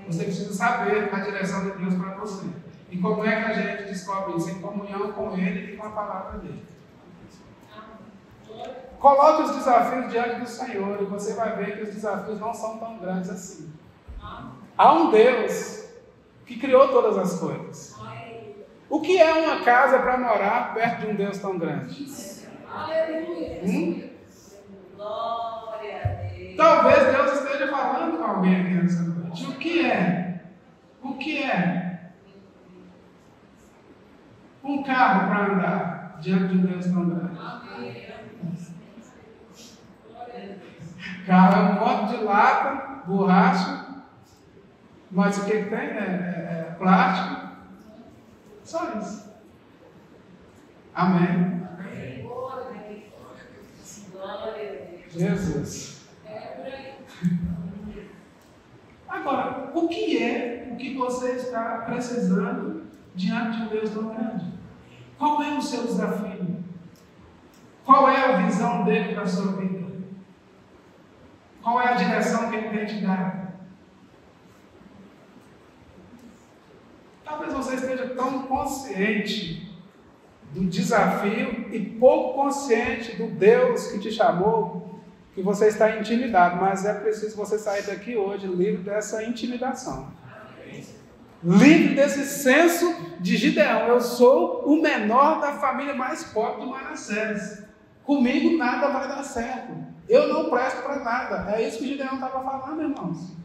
Você precisa saber a direção de Deus para você. E como é que a gente descobre isso? Em comunhão com Ele e com a palavra dele. Coloque os desafios diante do Senhor e você vai ver que os desafios não são tão grandes assim. Há um Deus que criou todas as coisas. O que é uma casa para morar perto de um Deus tão grande? Glória a Deus. Talvez Deus esteja falando com alguém aqui nessa noite. O que é? O que é? Um carro para andar diante de um Deus tão grande. Carro é um monte de lata, borracha, mas o que tem? É plástico. Só isso. Amém. Jesus. Agora, o que você está precisando diante de um Deus tão grande? Qual é o seu desafio? Qual é a visão dele para a sua vida? Qual é a direção que ele tem te dado? Talvez você esteja tão consciente do desafio e pouco consciente do Deus que te chamou, que você está intimidado, mas é preciso você sair daqui hoje livre dessa intimidação. Livre desse senso de Gideão. Eu sou o menor da família mais pobre do Manassés. Comigo nada vai dar certo. Eu não presto para nada. É isso que Gideão estava falando, irmãos.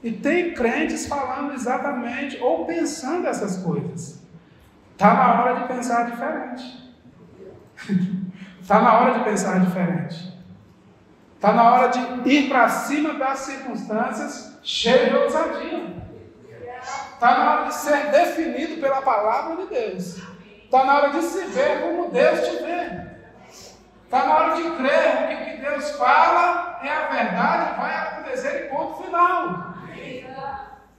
E tem crentes falando exatamente, ou pensando essas coisas. Está na hora de pensar diferente. Está na hora de pensar diferente. Está na hora de ir para cima das circunstâncias cheio de ousadia. Está na hora de ser definido pela palavra de Deus. Está na hora de se ver como Deus te vê. Está na hora de crer que o que Deus fala é a verdade, vai acontecer e ponto final.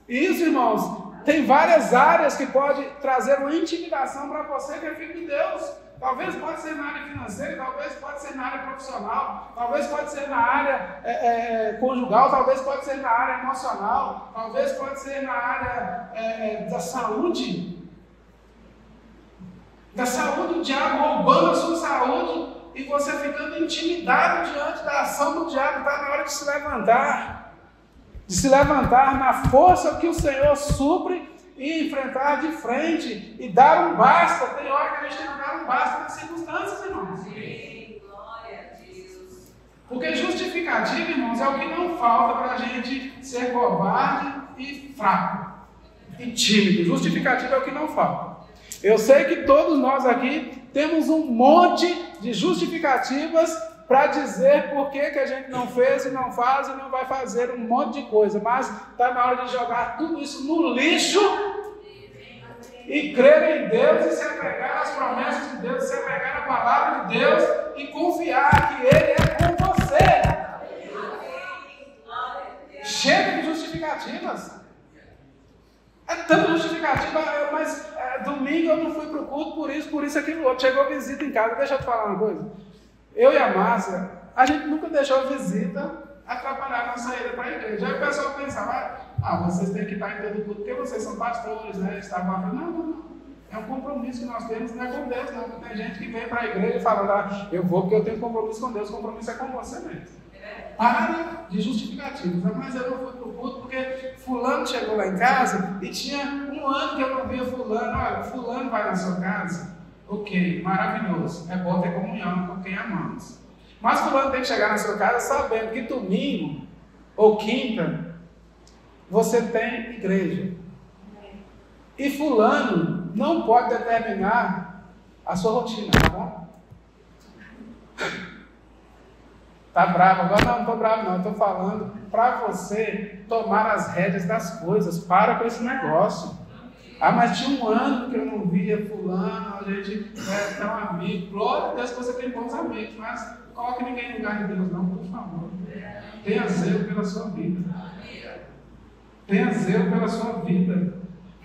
Isso, irmãos, tem várias áreas que pode trazer uma intimidação para você que é filho de Deus. Talvez pode ser na área financeira, talvez pode ser na área profissional, talvez pode ser na área conjugal, talvez pode ser na área emocional, talvez pode ser na área da saúde. Da saúde, o diabo roubando a sua saúde e você ficando intimidado diante da ação do diabo. Está na hora de se levantar. De se levantar na força que o Senhor supre e enfrentar de frente e dar um basta. Tem hora que a gente tem que dar um basta nas circunstâncias, irmãos. Sim, glória a Deus. Porque justificativa, irmãos, é o que não falta para a gente ser covarde e fraco e tímido. Justificativa é o que não falta. Eu sei que todos nós aqui temos um monte de justificativas para dizer por que a gente não fez e não faz e não vai fazer um monte de coisa, mas está na hora de jogar tudo isso no lixo e crer em Deus e se apegar às promessas de Deus, se apegar à palavra de Deus e confiar que Ele é com você. Chega de justificativas. É tanta justificativa, mas domingo eu não fui para o culto, por isso, aquilo outro. Chegou visita em casa. Deixa eu te falar uma coisa. Eu e a Márcia, a gente nunca deixou a visita atrapalhar a nossa ida para a igreja. Aí o pessoal pensava, vocês têm que estar em todo culto, porque vocês são pastores, né? Estavam falando, não. É um compromisso que nós temos, não é com Deus, não. Tem gente que vem para a igreja falando, eu vou porque eu tenho compromisso com Deus, o compromisso é com você mesmo. Para de justificativos. Mas eu não fui para o culto porque fulano chegou lá em casa e tinha um ano que eu não via fulano. Olha, fulano vai na sua casa. Ok, maravilhoso. É bom ter comunhão com quem amamos. Mas fulano tem que chegar na sua casa sabendo que domingo ou quinta você tem igreja. E fulano não pode determinar a sua rotina, tá bom? Tá bravo? Agora não estou bravo não, estou falando para você tomar as rédeas das coisas. Para com esse negócio. Mas tinha um ano que eu não via fulano, a gente é um amigo. Glória a Deus que você tem bons amigos, mas coloque ninguém no lugar de Deus não, por favor. Tenha zelo pela sua vida. Tenha zelo pela sua vida.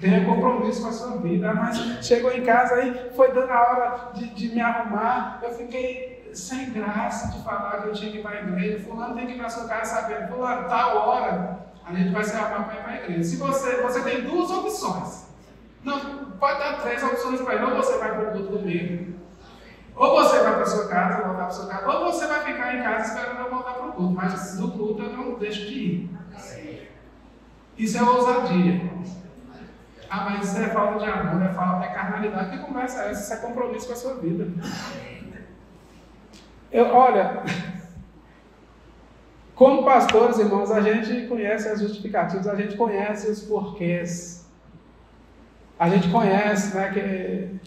Tenha compromisso com a sua vida. Mas chegou em casa aí, foi dando a hora de me arrumar, eu fiquei sem graça de falar que eu tinha que ir para a igreja. Fulano tem que ir para a sua casa sabendo, fulano, tal hora a gente vai se arrumar para ir para a igreja. Se você tem duas opções. Não, pode dar 3 opções para ele. Ou você vai para o culto domingo, ou você vai para a sua casa, voltar para a sua casa, ou você vai ficar em casa esperando eu voltar para o culto. Mas do culto eu não deixo de ir. Isso é ousadia. Mas isso é falta de amor, é carnalidade. Que conversa é essa? Isso é compromisso com a sua vida. Olha, como pastores, irmãos, a gente conhece as justificativas, a gente conhece os porquês. A gente conhece, né, que...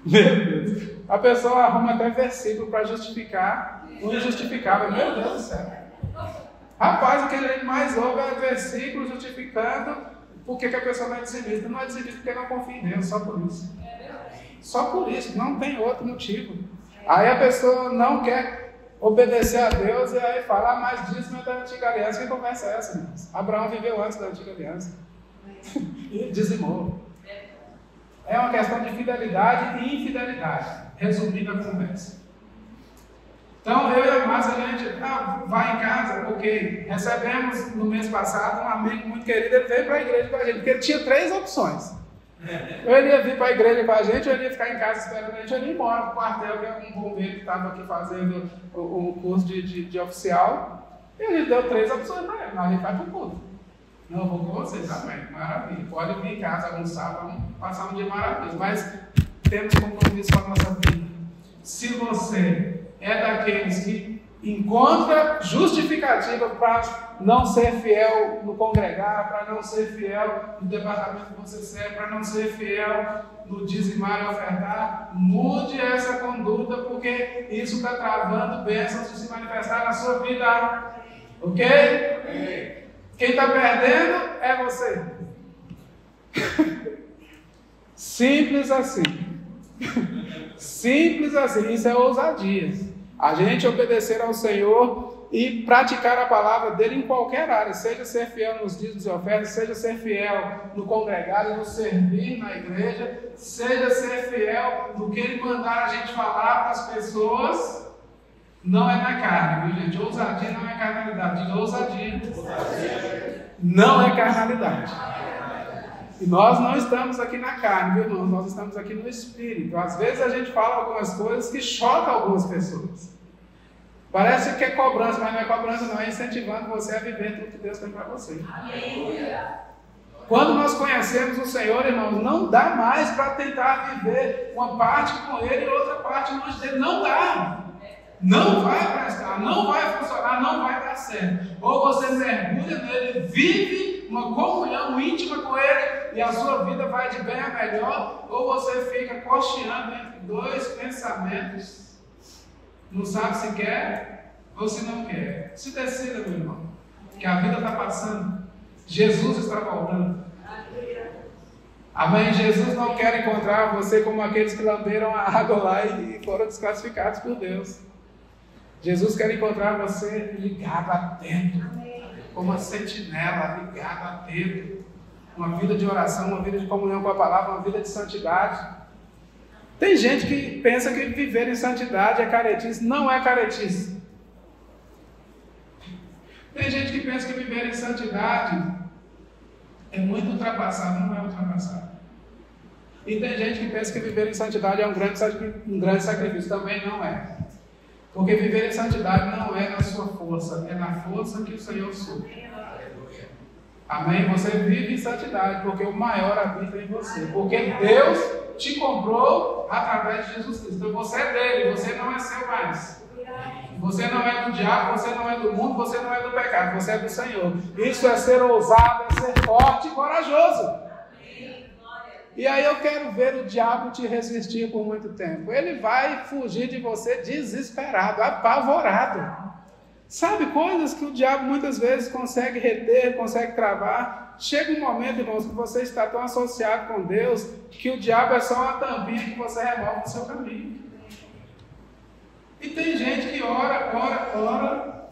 Meu Deus. A pessoa arruma até versículo para justificar o injustificável. Meu Deus do céu. Rapaz, o que a gente mais ouve é versículo justificando por que a pessoa não é dizimista. Não é dizimista porque não confia em Deus, só por isso. Só por isso, não tem outro motivo. Aí a pessoa não quer obedecer a Deus e aí falar mais dízimo da antiga aliança. Que conversa é essa, irmãos? Abraão viveu antes da antiga aliança e dizimou. É uma questão de fidelidade e infidelidade, resumindo a conversa. Então, eu e a Márcia, a gente vai em casa, ok. Recebemos no mês passado um amigo muito querido, ele veio para a igreja com a gente, porque ele tinha 3 opções. Ou ele ia vir para a igreja com a gente, ou ele ia ficar em casa esperando a gente, ou ele ia embora para o quartel, que é um bombeiro que estava aqui fazendo o curso de oficial. E a gente deu 3 opções para ele. A gente vai para o culto. Não, eu vou com vocês também, maravilha. Pode vir em casa algum sábado, vamos passar um dia maravilhoso. Mas temos compromisso com a nossa vida. Se você é daqueles que encontra justificativa para não ser fiel no congregar, para não ser fiel no departamento que você serve, para não ser fiel no dizimar e ofertar, mude essa conduta, porque isso está travando bênçãos de se manifestar na sua vida. Ok? Quem está perdendo é você. Simples assim. Simples assim. Isso é ousadia. A gente obedecer ao Senhor e praticar a palavra dele em qualquer área, seja ser fiel nos dízimos e ofertas, seja ser fiel no congregar e no servir na igreja, seja ser fiel no que ele mandar a gente falar para as pessoas, não é na carne, viu, gente? Ousadia não é carnalidade. Diga ousadia. Não é carnalidade. E nós não estamos aqui na carne, viu, irmãos? Nós estamos aqui no Espírito. Às vezes a gente fala algumas coisas que chocam algumas pessoas. Parece que é cobrança, mas não é cobrança, não. É incentivando você a viver tudo que Deus tem para você. Quando nós conhecemos o Senhor, irmãos, não dá mais para tentar viver uma parte com Ele e outra parte longe dele. Não dá. Não vai prestar, não vai funcionar, não vai dar certo. Ou você mergulha nele, vive uma comunhão íntima com ele e a sua vida vai de bem a melhor, ou você fica cocheando entre 2 pensamentos, não sabe se quer ou se não quer. Se decida, meu irmão, que a vida está passando, Jesus está voltando. Amém? Jesus não quer encontrar você como aqueles que lamberam a água lá e foram desclassificados por Deus. Jesus quer encontrar você ligado, atento, como uma sentinela, ligado, atento. Uma vida de oração, uma vida de comunhão com a palavra, uma vida de santidade. Tem gente que pensa que viver em santidade é caretice. Não é caretice. Tem gente que pensa que viver em santidade é muito ultrapassado. Não é ultrapassado. E tem gente que pensa que viver em santidade é um grande sacrifício. Também não é. Porque viver em santidade não é na sua força, é na força que o Senhor supre. Amém? Você vive em santidade porque o maior habita em você. Porque Deus te comprou através de Jesus Cristo. Então você é dele, você não é seu mais. Você não é do diabo, você não é do mundo, você não é do pecado, você é do Senhor. Isso é ser ousado, é ser forte e corajoso. E aí eu quero ver o diabo te resistir por muito tempo. Ele vai fugir de você desesperado, apavorado. Sabe, coisas que o diabo muitas vezes consegue reter, consegue travar. Chega um momento, irmãos, que você está tão associado com Deus, que o diabo é só uma tampinha que você remove do seu caminho. E tem gente que ora,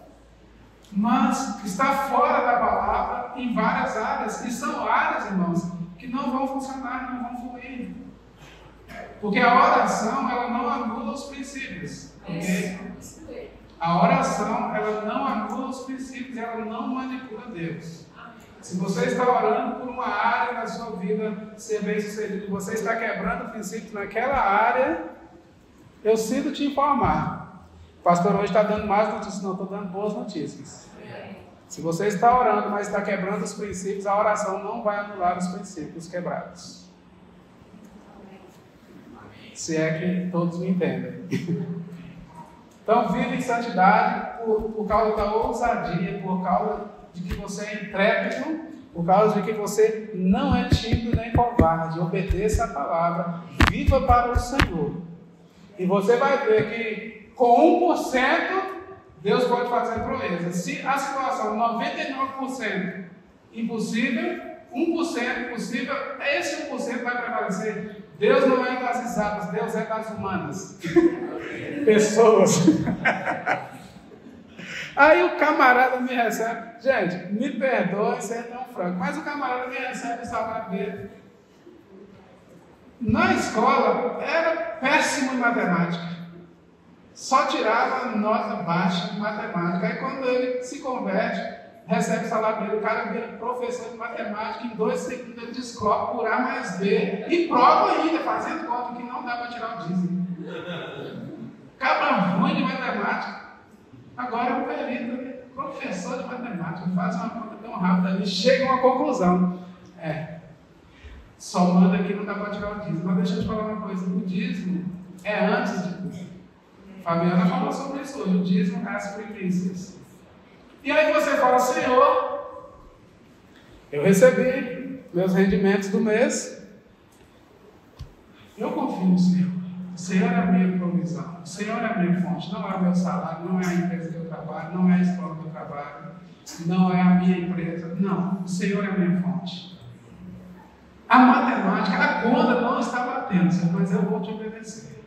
mas está fora da palavra em várias áreas. E são áreas, irmãos, que não vão funcionar, não vão fluir. Porque a oração, ela não anula os princípios. Okay? A oração, ela não anula os princípios, ela não manipula Deus. Se você está orando por uma área da sua vida ser bem sucedido, você está quebrando princípios naquela área, eu sinto te informar. O pastor hoje está dando mais notícias, não, estou dando boas notícias. Se você está orando, mas está quebrando os princípios, a oração não vai anular os princípios quebrados. Se é que todos me entendem. Então, vive em santidade por causa da ousadia, por causa de que você é intrépido, por causa de que você não é tímido nem covarde. Obedeça a palavra, viva para o Senhor. E você vai ver que com 1%, Deus pode fazer proeza. Se a situação 99% impossível, 1% possível, esse 1% vai prevalecer. Deus não é das exatas, Deus é das humanas. Pessoas. Aí o camarada me recebe, gente, me perdoe ser tão franco, mas o camarada me recebe o salário dele. Na escola, era péssimo em matemática. Só tirava nota baixa em matemática. Aí quando ele se converte, recebe o salário dele, o cara vira professor de matemática, em 2 segundos ele descobre por A mais B, e prova ainda, fazendo conta que não dá para tirar o dízimo. Cabra ruim de matemática. Agora é um perito, professor de matemática, faz uma conta tão rápida ali, chega a uma conclusão. Somando aqui não dá para tirar o dízimo. Mas deixa eu te falar uma coisa, o dízimo é antes de tudo. Fabiana falou sobre isso hoje, o dízimo é as primícias. E aí você fala, Senhor, eu recebi meus rendimentos do mês, eu confio no Senhor. O Senhor é a minha provisão, o Senhor é a minha fonte, não é o meu salário, não é a empresa que eu trabalho, não é a escola que eu trabalho, não é a minha empresa, não, o Senhor é a minha fonte. A matemática, a conta não está batendo, Senhor, mas eu vou te obedecer.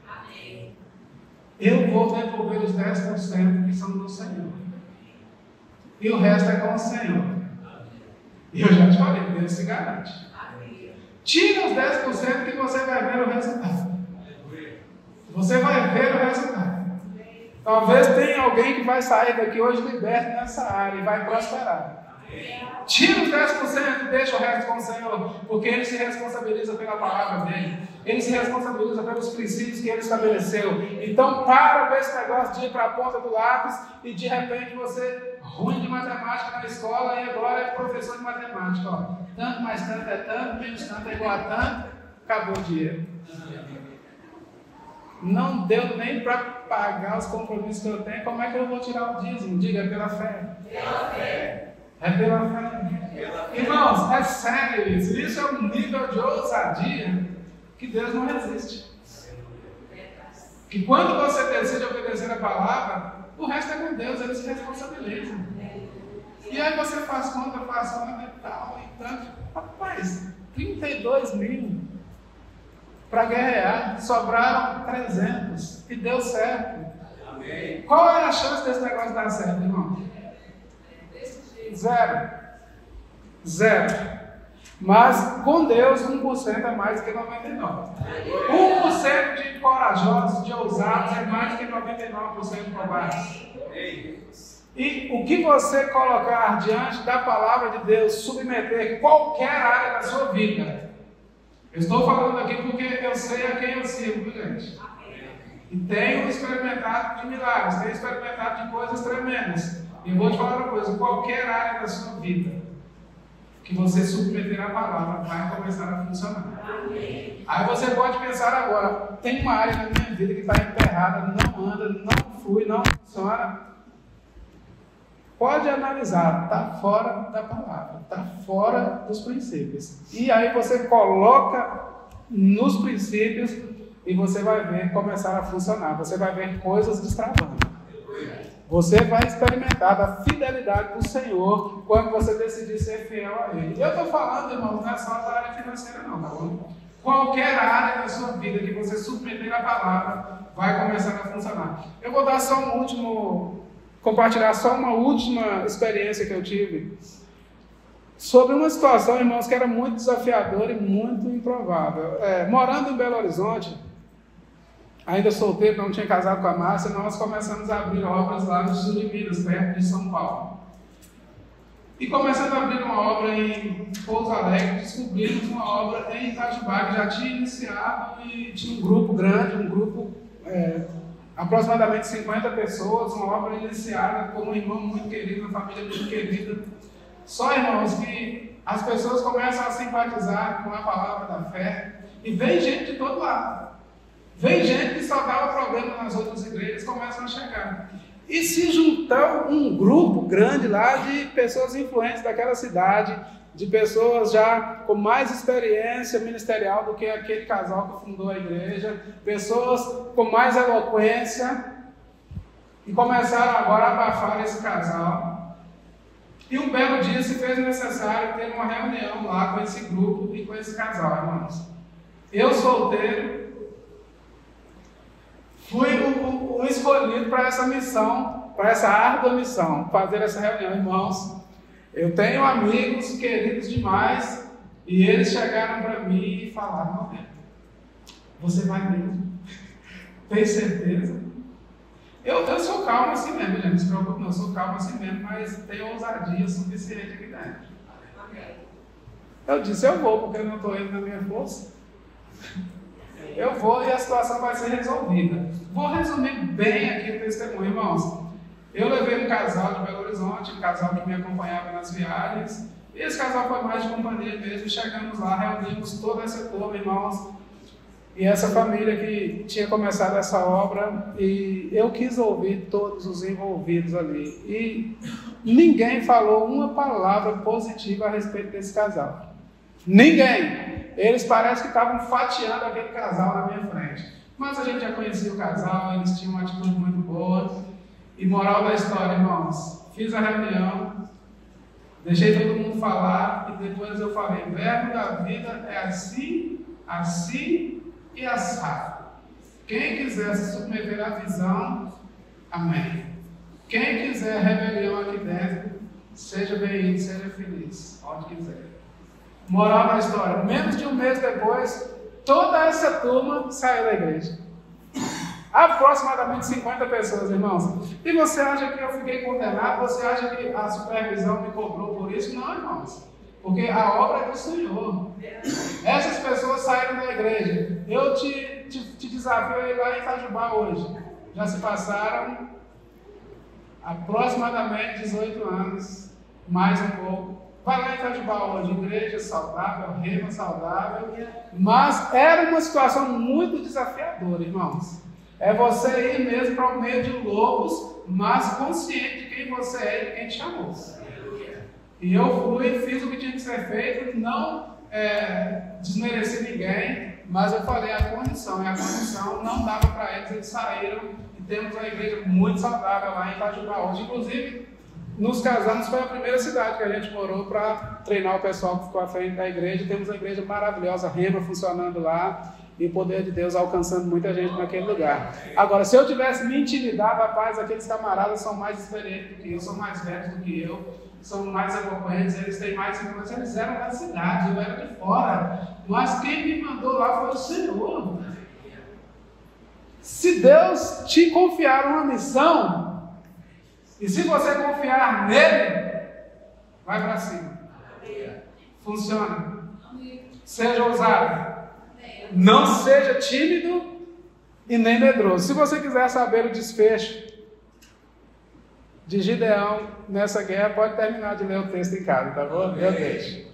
Eu vou devolver os 10% que são do Senhor. E o resto é com o Senhor. E eu já te falei, Deus se garante. Tira os 10% que você vai ver o resultado. Você vai ver o resultado. Talvez tenha alguém que vai sair daqui hoje liberto nessa área e vai prosperar. Tira os 10%, deixa o resto com o Senhor, porque Ele se responsabiliza pela palavra dEle. Ele se responsabiliza pelos princípios que Ele estabeleceu. Então para com esse negócio de ir para a ponta do lápis e de repente você, ruim de matemática na escola e agora é professor de matemática. Ó. Tanto mais tanto é tanto, menos tanto é igual a tanto, acabou o dinheiro. Não deu nem para pagar os compromissos que eu tenho, como é que eu vou tirar o dízimo? Diga, é pela fé. Pela fé. É pela fé. Irmãos, é sério isso. Isso é um nível de ousadia que Deus não resiste. Que quando você decide obedecer a palavra, o resto é com Deus, Ele se responsabiliza. E aí você faz conta e tal, e tanto. Rapaz, 32 mil para guerrear, sobraram 300 e deu certo. Amém. Qual é a chance desse negócio dar certo, irmão? Zero. Mas com Deus 1% é mais do que 99%. 1% de corajosos, de ousados é mais do que 99% covardes. E o que você colocar diante da palavra de Deus, submeter qualquer área da sua vida. Eu estou falando aqui porque eu sei a quem eu sirvo, gente. E tenho experimentado de milagres, tenho experimentado de coisas tremendas. E eu vou te falar uma coisa, qualquer área da sua vida que você submeter a palavra vai começar a funcionar. Amém. Aí você pode pensar agora, tem uma área na minha vida que está enterrada, não anda, não flui, não funciona. Pode analisar, está fora da palavra, está fora dos princípios. E aí você coloca nos princípios e você vai ver começar a funcionar. Você vai ver coisas destravando. Você vai experimentar da fidelidade do Senhor quando você decidir ser fiel a Ele. Eu estou falando, irmão, não é só da área financeira não, tá bom? Qualquer área da sua vida que você submeter a palavra vai começar a funcionar. Eu vou dar só compartilhar só uma última experiência que eu tive sobre uma situação, irmãos, que era muito desafiadora e muito improvável. Morando em Belo Horizonte, ainda solteiro, não tinha casado com a Márcia, nós começamos a abrir obras lá no sul de Minas, perto de São Paulo. E começando a abrir uma obra em Pouso Alegre, descobrimos uma obra em Itajubá, que já tinha iniciado e tinha um grupo grande, aproximadamente 50 pessoas, uma obra iniciada por um irmão muito querido, uma família muito querida. Só, irmãos, que as pessoas começam a simpatizar com a palavra da fé e vem gente de todo lado. Vem gente que só dava problema nas outras igrejas, começam a chegar. E se juntou um grupo grande lá de pessoas influentes daquela cidade, de pessoas já com mais experiência ministerial do que aquele casal que fundou a igreja, pessoas com mais eloquência, e começaram agora a abafar esse casal. E um belo dia se fez necessário ter uma reunião lá com esse grupo e com esse casal, irmãos. Eu solteiro, fui o escolhido para essa missão para essa árdua missão, fazer essa reunião, irmãos. Eu tenho amigos queridos demais e eles chegaram para mim e falaram: Roberto, você vai mesmo? Tem certeza? Eu sou calmo assim mesmo, gente, não se preocupe não, eu sou calmo assim mesmo, mas tenho ousadia suficiente aqui dentro. Eu disse: eu vou, porque eu não estou indo na minha força. Eu vou e a situação vai ser resolvida. Vou resumir bem aqui o testemunho, irmãos. Eu levei um casal de Belo Horizonte, um casal que me acompanhava nas viagens, e esse casal foi mais de companhia mesmo. Chegamos lá, reunimos toda essa turma, irmãos, e essa família que tinha começado essa obra, e eu quis ouvir todos os envolvidos ali, e ninguém falou uma palavra positiva a respeito desse casal. Ninguém! Eles parecem que estavam fatiando aquele casal na minha frente. Mas a gente já conhecia o casal, eles tinham uma atitude muito boa. E moral da história, irmãos, fiz a reunião, deixei todo mundo falar e depois eu falei: o verbo da vida é assim, assim e assado. Quem quiser se submeter à visão, amém. Quem quiser rebelião aqui dentro, seja bem-vindo, seja feliz, onde quiser. Moral da história, menos de um mês depois, toda essa turma saiu da igreja. Aproximadamente 50 pessoas, irmãos. E você acha que eu fiquei condenado? Você acha que a supervisão me cobrou por isso? Não, irmãos. Porque a obra é do Senhor. Essas pessoas saíram da igreja. Eu te desafio a ir lá em Itajubá hoje. Já se passaram aproximadamente 18 anos, mais um pouco. Vai lá em Itajubá hoje, igreja saudável, rema saudável, mas era uma situação muito desafiadora, irmãos. É você ir mesmo para o meio de lobos, mas consciente de quem você é e de quem te chamou. E eu fui, fiz o que tinha que ser feito, não desmereci ninguém, mas eu falei a condição, e a condição não dava para eles saíram, e temos uma igreja muito saudável lá em Itajubá hoje. Inclusive, nos casamos, foi a primeira cidade que a gente morou para treinar o pessoal que ficou à frente da igreja. Temos uma igreja maravilhosa, Rema, funcionando lá, e o poder de Deus alcançando muita gente naquele lugar. Agora, se eu tivesse me intimidado, rapaz, aqueles camaradas são mais experientes do que eu, são mais velhos do que eu, são mais eloquentes, eles têm mais influência, eles eram da cidade, eu era de fora. Mas quem me mandou lá foi o Senhor. Se Deus te confiar uma missão, e se você confiar nele, vai para cima. Funciona. Seja ousado. Não seja tímido e nem medroso. Se você quiser saber o desfecho de Gideão nessa guerra, pode terminar de ler o texto em casa, tá bom? Eu deixo.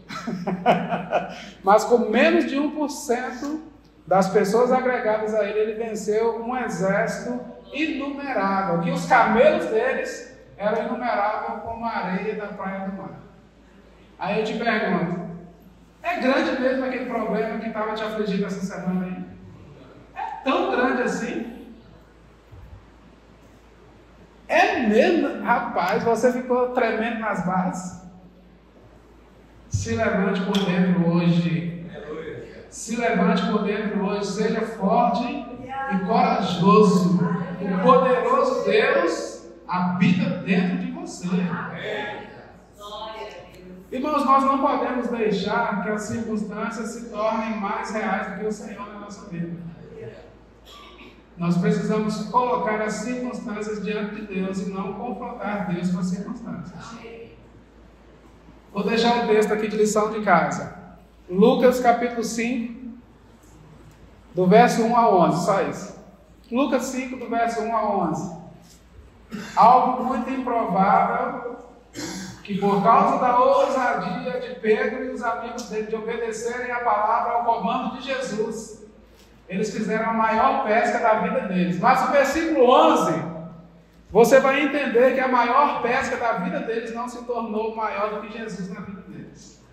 Mas com menos de 1% das pessoas agregadas a ele, ele venceu um exército inumerável, que os camelos deles eram inumeráveis como a areia da praia do mar. Aí eu te pergunto, é grande mesmo aquele problema que estava te afligindo essa semana aí? É tão grande assim? É mesmo? Rapaz, você ficou tremendo nas bases? Se levante por dentro hoje. Se levante por dentro hoje. Seja forte e corajoso. O poderoso Deus habita dentro de você. Irmãos, nós não podemos deixar que as circunstâncias se tornem mais reais do que o Senhor na nossa vida. Nós precisamos colocar as circunstâncias diante de Deus e não confrontar Deus com as circunstâncias. Vou deixar um texto aqui de lição de casa. Lucas capítulo 5, do verso 1 a 11, só isso. Lucas 5, do verso 1 a 11. Algo muito improvável, que por causa da ousadia de Pedro e os amigos dele de obedecerem a palavra ao comando de Jesus, eles fizeram a maior pesca da vida deles. Mas no versículo 11, você vai entender que a maior pesca da vida deles não se tornou maior do que Jesus na vida deles.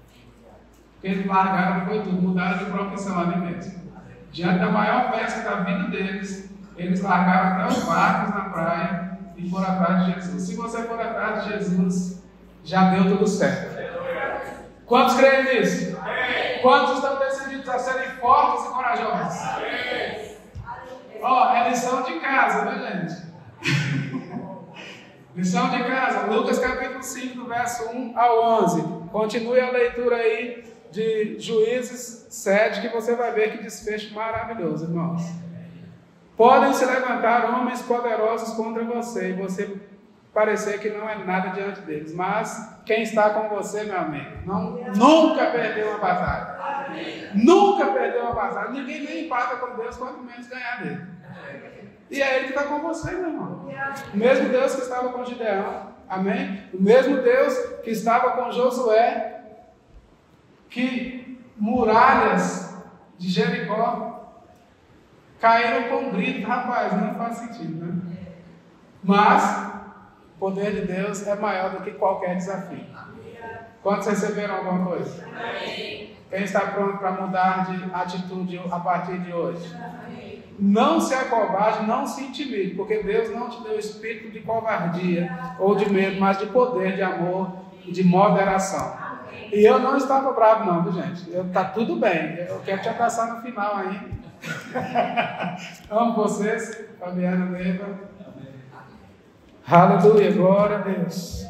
Porque eles largaram, foi tudo, mudaram de profissão ali mesmo. Diante da maior pesca da vida deles, eles largaram até os barcos na praia e foram atrás de Jesus. Se você for atrás de Jesus, já deu tudo certo. Quantos creem nisso? Quantos estão decididos a serem fortes e corajosos? É lição de casa, né, gente? Lição de casa, Lucas capítulo 5, do verso 1 ao 11. Continue a leitura aí de Juízes 7, que você vai ver que desfecho maravilhoso, irmãos. Podem se levantar homens poderosos contra você, e você parecer que não é nada diante deles. Mas quem está com você, meu amigo, nunca perdeu uma batalha. Nunca perdeu uma batalha. Ninguém nem empata com Deus, quanto menos ganhar dele. E é Ele que está com você, meu irmão. O mesmo Deus que estava com Gideão, amém? O mesmo Deus que estava com Josué, que muralhas de Jericó caíram com um grito. Rapaz, não faz sentido, né? Mas o poder de Deus é maior do que qualquer desafio. Quantos receberam alguma coisa? Quem está pronto para mudar de atitude a partir de hoje? Não se acovarde, não se intimide, porque Deus não te deu espírito de covardia ou de medo, mas de poder, de amor e de moderação. E eu não estava bravo não, viu, gente? Tá tudo bem, eu quero te abraçar no final aí. Amo vocês, Fabiana, Neiva. Aleluia, glória a Deus.